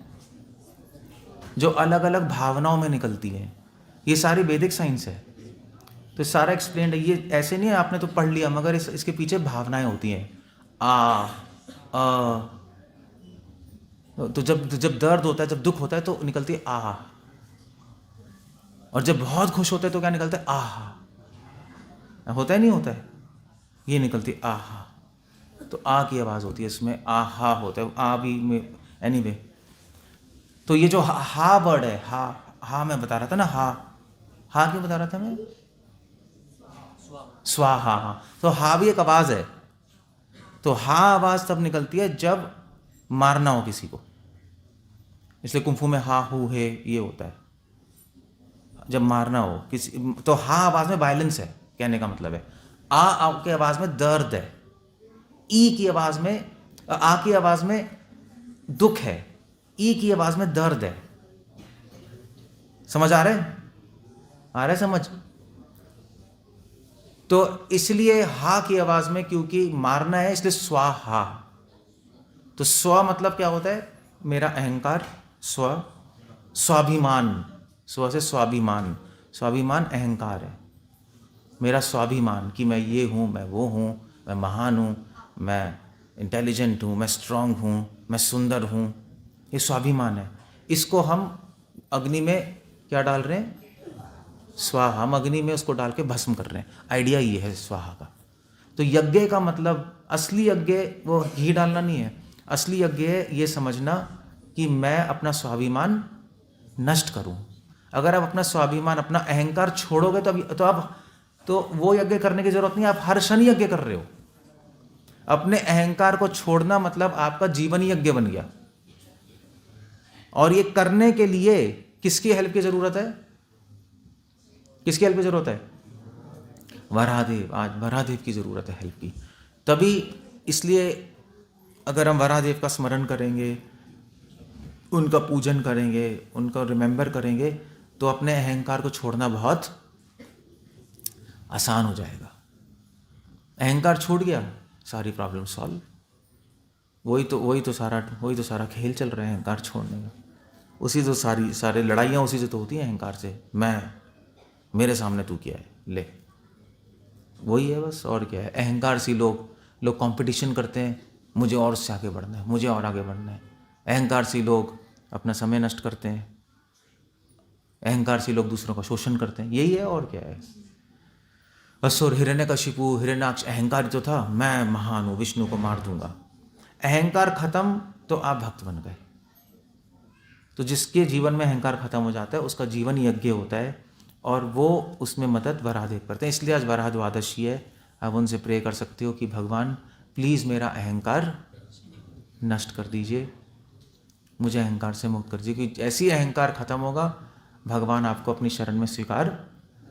जो अलग अलग भावनाओं में निकलती हैं। ये सारी वैदिक साइंस है, तो सारा एक्सप्लेन है। ये ऐसे नहीं है आपने तो पढ़ लिया, मगर इसके पीछे भावनाएं होती हैं। आ तो जब दर्द होता है, जब दुख होता है तो निकलती है आ, और जब बहुत खुश होते हैं तो क्या निकलता है? आहा। होता है नहीं होता है? ये निकलती आहा। तो आ की आवाज़ होती है इसमें, आहा होता है, आ भी में एनीवे। तो ये जो हा वर्ड है, हा मैं बता रहा था ना, हा क्यों बता रहा था मैं? स्वाहा। तो हा भी एक आवाज़ है। तो हा आवाज़ तब निकलती है जब मारना हो किसी को, इसलिए कुंफू में हा हु है ये होता है, जब मारना हो किसी। तो हा आवाज़ में वायलेंस है, कहने का मतलब है। आ की आवाज़ में दर्द है। ई की आवाज़ में, आ की आवाज़ में दुख है। ई की आवाज़ में दर्द है। समझ आ रहा है? आ रहा है समझ? तो इसलिए हा की आवाज़ में, क्योंकि मारना है, इसलिए स्वाहा। तो स्व मतलब क्या होता है? मेरा अहंकार। स्वाभिमान। स्व से स्वाभिमान। स्वाभिमान अहंकार है, मेरा स्वाभिमान कि मैं ये हूँ, मैं वो हूँ, मैं महान हूँ, मैं इंटेलिजेंट हूँ, मैं स्ट्रांग हूँ, मैं सुंदर हूँ। ये स्वाभिमान है। इसको हम अग्नि में क्या डाल रहे हैं? स्वाहा। हम अग्नि में उसको डाल के भस्म कर रहे हैं। आइडिया ये है स्वाहा का। तो यज्ञ का मतलब, असली यज्ञ वो घी डालना नहीं है। असली यज्ञ है ये समझना कि मैं अपना स्वाभिमान नष्ट करूं। अगर आप अपना स्वाभिमान, अपना अहंकार छोड़ोगे तो वो यज्ञ करने की जरूरत नहीं, आप हर शनि यज्ञ कर रहे हो। अपने अहंकार को छोड़ना मतलब आपका जीवन यज्ञ बन गया। और ये करने के लिए किसकी हेल्प की जरूरत है? किसकी हेल्प की जरूरत है? वराहदेव। आज वराहदेव की जरूरत है हेल्प की। तभी, इसलिए अगर हम वराहदेव का स्मरण करेंगे, उनका पूजन करेंगे, उनको रिमेंबर करेंगे, तो अपने अहंकार को छोड़ना बहुत आसान हो जाएगा। अहंकार छूट गया, सारी प्रॉब्लम सॉल्व। वही तो सारा खेल चल रहा है अहंकार छोड़ने का। उसी तो सारी लड़ाइयाँ उसी से तो होती हैं, अहंकार से। मेरे सामने तू क्या है, ले, वही है बस। और क्या है? अहंकार सी लोग कंपटीशन करते हैं, मुझे और उससे आगे बढ़ना है, मुझे और आगे बढ़ना है। अहंकार सी लोग अपना समय नष्ट करते हैं। अहंकार सी लोग दूसरों का शोषण करते हैं। यही है, और क्या है? असुर हिरण्यकशिपु, हिरण्याक्ष अहंकार जो था, मैं महान हूँ, विष्णु को मार दूंगा। अहंकार खत्म तो आप भक्त बन गए। तो जिसके जीवन में अहंकार खत्म हो जाता है उसका जीवन यज्ञ होता है, और वो उसमें मदद वराहदेव करते हैं। इसलिए आज वराह द्वादशी है। आप उनसे प्रे कर सकते हो कि भगवान प्लीज़ मेरा अहंकार नष्ट कर दीजिए, मुझे अहंकार से मुक्त कर दीजिए। क्योंकि जैसे ही अहंकार खत्म होगा, भगवान आपको अपनी शरण में स्वीकार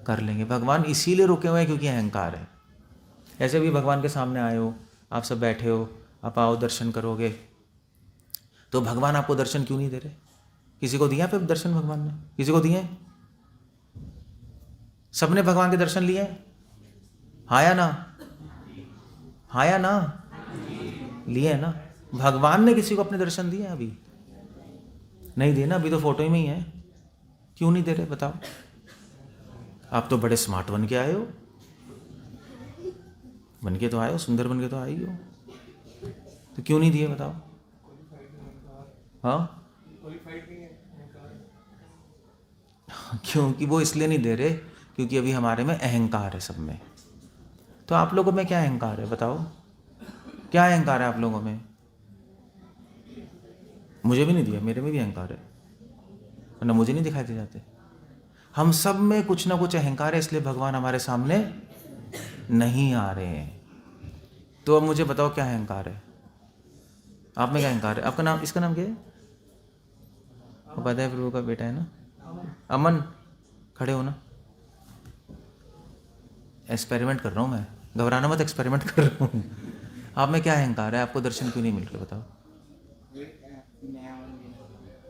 कर लेंगे। भगवान इसीलिए रुके हुए हैं क्योंकि अहंकार है। ऐसे भी भगवान के सामने आए हो, आप सब बैठे हो, आप आओ दर्शन करोगे, तो भगवान आपको दर्शन क्यों नहीं दे रहे? किसी को दिया पे दर्शन भगवान ने? किसी को दिए? सबने भगवान के दर्शन लिए? हाँ या ना? हाँ या ना? लिए ना? भगवान ने किसी को अपने दर्शन दिए? अभी नहीं दिए ना, अभी तो फोटो में ही है। क्यों नहीं दे रहे बताओ? आप तो बड़े स्मार्ट बन के आए हो, बन के तो आए हो, सुंदर बन के तो आए हो, तो क्यों नहीं दिए बताओ? हाँ, क्योंकि वो इसलिए नहीं दे रहे क्योंकि अभी हमारे में अहंकार है सब में। तो आप लोगों में क्या अहंकार है बताओ? क्या अहंकार है आप लोगों में? मुझे भी नहीं दिया, मेरे में भी अहंकार है, वरना मुझे नहीं दिखाई दे जाते। हम सब में कुछ ना कुछ अहंकार है, इसलिए भगवान हमारे सामने नहीं आ रहे हैं। तो अब मुझे बताओ क्या अहंकार है? आप में क्या अहंकार है? आपका नाम, इसका नाम क्या है? उपाध्याय प्रभु का बेटा है ना, अमन, खड़े हो ना। एक्सपेरिमेंट कर रहा हूँ मैं, घबराना मत, एक्सपेरिमेंट कर रहा हूँ। आप में क्या अहंकार है? आपको दर्शन क्यों नहीं मिल रहे बताओ?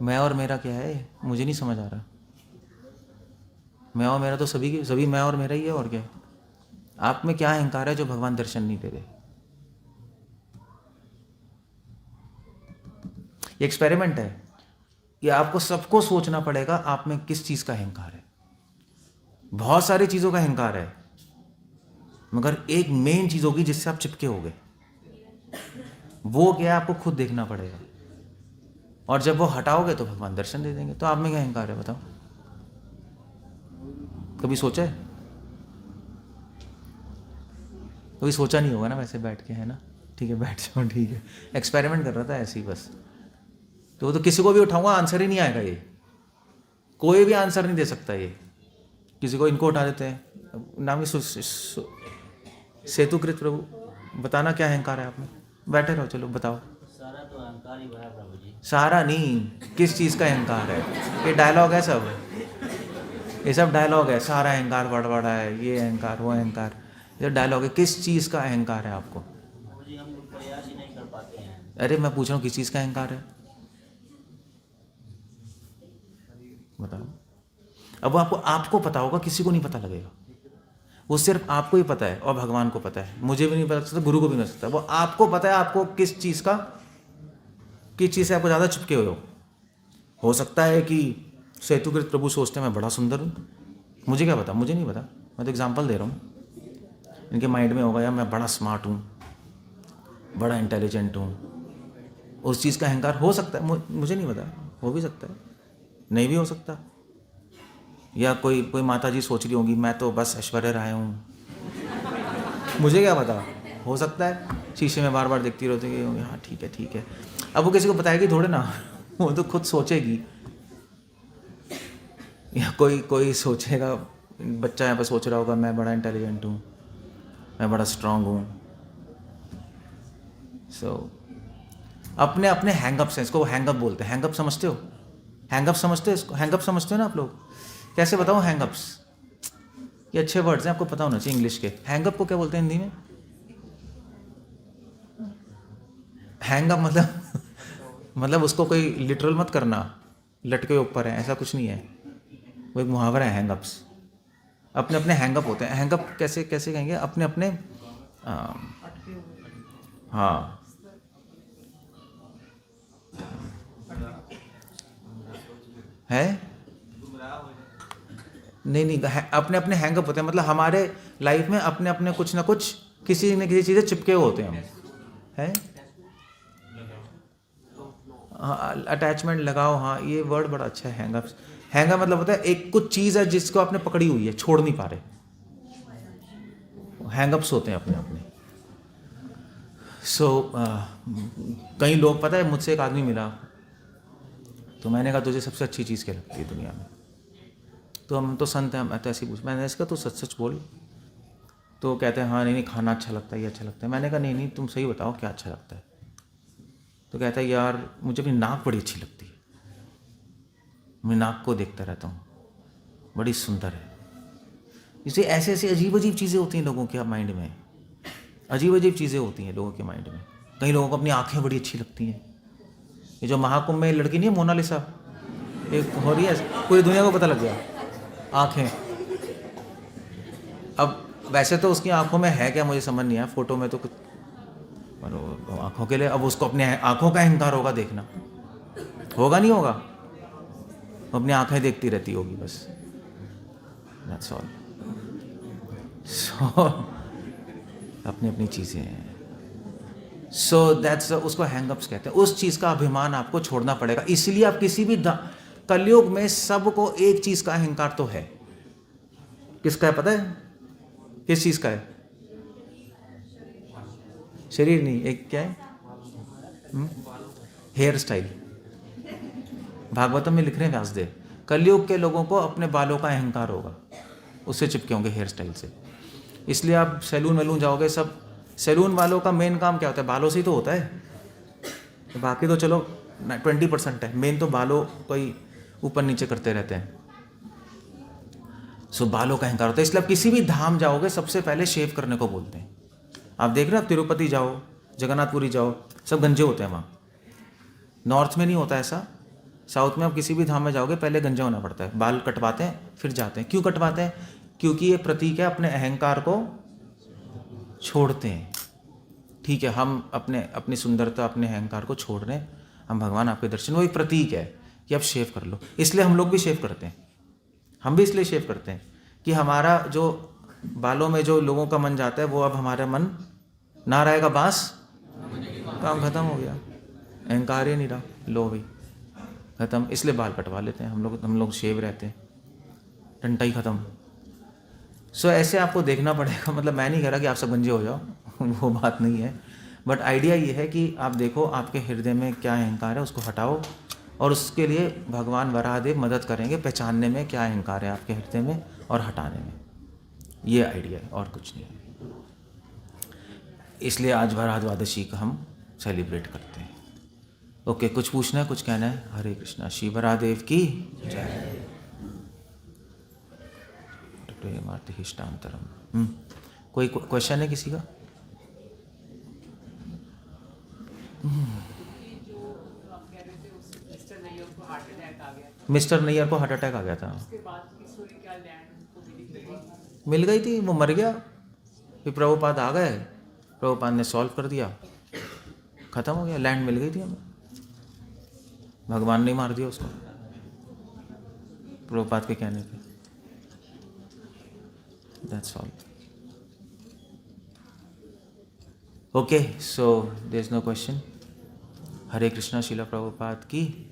मैं और मेरा क्या है? मुझे नहीं समझ आ रहा। मैं और मेरा तो सभी मैं और मेरा ही है, और क्या है? आप में क्या अहंकार है जो भगवान दर्शन नहीं दे रहे? ये एक्सपेरिमेंट है, ये आपको सबको सोचना पड़ेगा आप में किस चीज़ का अहंकार है। बहुत सारी चीज़ों का अहंकार है, मगर एक मेन चीज़ होगी जिससे आप चिपके होगे, वो क्या है आपको खुद देखना पड़ेगा। और जब वो हटाओगे तो भगवान दर्शन दे देंगे। तो आप में क्या अहंकार है बताओ? कभी सोचा है? कभी सोचा नहीं होगा ना, वैसे बैठ के, है ना? ठीक है, बैठ जाओ, ठीक है। एक्सपेरिमेंट कर रहा था ऐसे ही बस। तो वो तो किसी को भी उठाऊंगा आंसर ही नहीं आएगा, ये कोई भी आंसर नहीं दे सकता। ये किसी को, इनको उठा देते हैं, नाम ही सेतुकृत प्रभु, बताना क्या अहंकार है आप में? बैठे रहो, चलो बताओ। सारा तो अहंकार ही है प्रभु जी। सारा नहीं, किस चीज़ का अहंकार है? ये डायलॉग है सब, ये सब डायलॉग है। सारा अहंकार बड़ा है, ये अहंकार वो अहंकार, ये डायलॉग है। किस चीज़ का अहंकार है आपको? प्रभु जी हम लोग प्रयास ही नहीं कर पाते हैं। अरे मैं पूछ रहा हूँ किस चीज़ का अहंकार है बताओ। अब वो आपको पता होगा, किसी को नहीं पता लगेगा। वो सिर्फ आपको ही पता है और भगवान को पता है। मुझे भी नहीं पता सकता, गुरु को भी नहीं सकता। वो आपको पता है, आपको किस चीज़ से आपको ज़्यादा चिपके हुए हो सकता है कि सेतुकृत प्रभु सोचते हैं मैं बड़ा सुंदर हूँ, मुझे क्या पता, मुझे नहीं पता, मैं तो एग्जांपल दे रहा हूँ। इनके माइंड में होगा यार मैं बड़ा स्मार्ट हूँ, बड़ा इंटेलिजेंट हूँ। उस चीज़ का अहंकार हो सकता है, मुझे नहीं पता, हो भी सकता है, नहीं भी हो सकता। या कोई माता जी सोच रही होंगी मैं तो बस ऐश्वर्य राय हूँ, मुझे क्या पता, हो सकता है। शीशे में बार बार देखती रहती है, हाँ ठीक है। अब वो किसी को बताएगी थोड़े ना, वो तो खुद सोचेगी। या कोई सोचेगा, बच्चा यहाँ पर सोच रहा होगा मैं बड़ा इंटेलिजेंट हूँ, मैं बड़ा स्ट्रांग हूँ। सो अपने अपने हैंगअप्स हैं, इसको हैंगअप बोलते हैं। हैंगअप समझते हो? हैंगअप समझते हो इसको? हैंगअप समझते हो ना आप लोग? कैसे बताऊँ हैंगअप्स? ये अच्छे वर्ड्स हैं, आपको पता होना चाहिए इंग्लिश के। हैंगअप को क्या बोलते हैं हिंदी में? हैंगअप मतलब उसको कोई लिटरल मत करना, लटके ऊपर है, ऐसा कुछ नहीं है। वो एक मुहावरा है हैंगअप्स। अपने अपने हैंगअप होते हैं। हैंगअप कैसे कहेंगे? अपने अपने, हाँ, है नहीं, अपने अपने हैंगअप होते हैं। मतलब हमारे लाइफ में अपने अपने कुछ ना कुछ, किसी न किसी चीज़ें चिपके हुए होते हैं हम, है। हाँ, अटैचमेंट लगाओ, हाँ ये वर्ड बड़ा अच्छा है, हैंगअप्स। हैंगअप मतलब होता है एक कुछ चीज़ है जिसको आपने पकड़ी हुई है, छोड़ नहीं पा रहे, हैंगअप्स होते हैं अपने अपने। कई लोग, पता है मुझसे एक आदमी मिला, तो मैंने कहा तुझे सबसे अच्छी चीज़ क्या लगती है दुनिया में? तो हम तो संत हैं, मैं तो ऐसे ही पूछ, मैंने इसका तो सच सच बोल। तो कहते हैं हाँ नहीं खाना अच्छा लगता है, ये अच्छा लगता है। मैंने कहा नहीं तुम सही बताओ क्या अच्छा लगता है? तो कहता है यार मुझे अपनी नाक बड़ी अच्छी लगती है, मैं नाक को देखता रहता हूँ, बड़ी सुंदर है। इसे ऐसे ऐसे अजीब अजीब चीज़ें होती हैं लोगों के माइंड में, अजीब अजीब चीज़ें होती हैं लोगों के माइंड में। कई लोगों को अपनी आँखें बड़ी अच्छी लगती हैं। ये जो महाकुंभ में लड़की नहीं है मोनालिसा, एक हो रही है, पूरी दुनिया को पता लग गया आँखें। अब वैसे तो उसकी आँखों में है क्या मुझे समझ नहीं आया, फोटो में तो कुछ आँखों के लिए। अब उसको अपने आँखों का अहंकार होगा, देखना होगा नहीं होगा, वो अपनी आँखें देखती रहती होगी बस, दैट्स ऑल। सो अपनी अपनी चीज़ें हैं। सो दैट्स उसको हैंगअप्स कहते हैं। उस चीज़ का अभिमान आपको छोड़ना पड़ेगा। इसलिए आप किसी भी कलयुग में सबको एक चीज़ का अहंकार तो है। किसका है पता है? किस चीज़ का है? शरीर नहीं, एक क्या है? Hair style. भागवतम में लिख रहे हैं व्यासदेव, कलयुग के लोगों को अपने बालों का अहंकार होगा, उससे चिपके होंगे हेयर स्टाइल से। इसलिए आप सैलून वैलून जाओगे, सब सैलून वालों का मेन काम क्या होता है? बालों से ही तो होता है। तो बाकी तो चलो 20% है, मेन तो बालों को ही ऊपर नीचे करते रहते हैं। सो बालों का अहंकार होता है। इसलिए आप किसी भी धाम जाओगे सबसे पहले शेव करने को बोलते हैं। आप देख रहे हो, आप तिरुपति जाओ, जगन्नाथपुरी जाओ, सब गंजे होते हैं वहाँ। नॉर्थ में नहीं होता ऐसा। साउथ में आप किसी भी धाम में जाओगे पहले गंजा होना पड़ता है, बाल कटवाते हैं फिर जाते हैं। क्यों कटवाते हैं? क्योंकि ये प्रतीक है, अपने अहंकार को छोड़ते हैं। ठीक है, हम अपनी सुंदरता, अपने अहंकार को छोड़ रहे हैं, हम भगवान आपके दर्शन, वो एक प्रतीक है कि आप शेव कर लो। इसलिए हम लोग भी शेव करते हैं। हम भी इसलिए शेव करते हैं कि हमारा जो बालों में जो लोगों का मन जाता है वो अब हमारा मन ना रहेगा, बांस काम खत्म हो गया, अहंकार ही नहीं रहा, लो भाई खत्म। इसलिए बाल कटवा लेते हैं हम लोग शेव रहते हैं, टंटा ही खत्म। सो ऐसे आपको देखना पड़ेगा। मतलब मैं नहीं कह रहा कि आप सब गंजे हो जाओ वो बात नहीं है, बट आइडिया ये है कि आप देखो आपके हृदय में क्या अहंकार है, उसको हटाओ, और उसके लिए भगवान वराहदेव मदद करेंगे पहचानने में क्या अहंकार है आपके हृदय में और हटाने में। ये आइडिया है और कुछ नहीं है। इसलिए आज वराह द्वादशी का हम सेलिब्रेट करते हैं। ओके, कुछ पूछना है, कुछ कहना है? हरे कृष्णा। श्री वराहदेव की जय। प्रेमार्थिष्टांतरम। कोई क्वेश्चन है किसी का? मिस्टर नैयर को हार्ट अटैक आ गया था। मिल गई थी, वो मर गया, फिर प्रभुपाद आ गए, प्रभुपाद ने सॉल्व कर दिया, खत्म हो गया, लैंड मिल गई थी हमें। भगवान ने मार दिया उसको प्रभुपाद के कहने पे। That's all. Okay, so there is no question. Hare Krishna. Srila Prabhupada की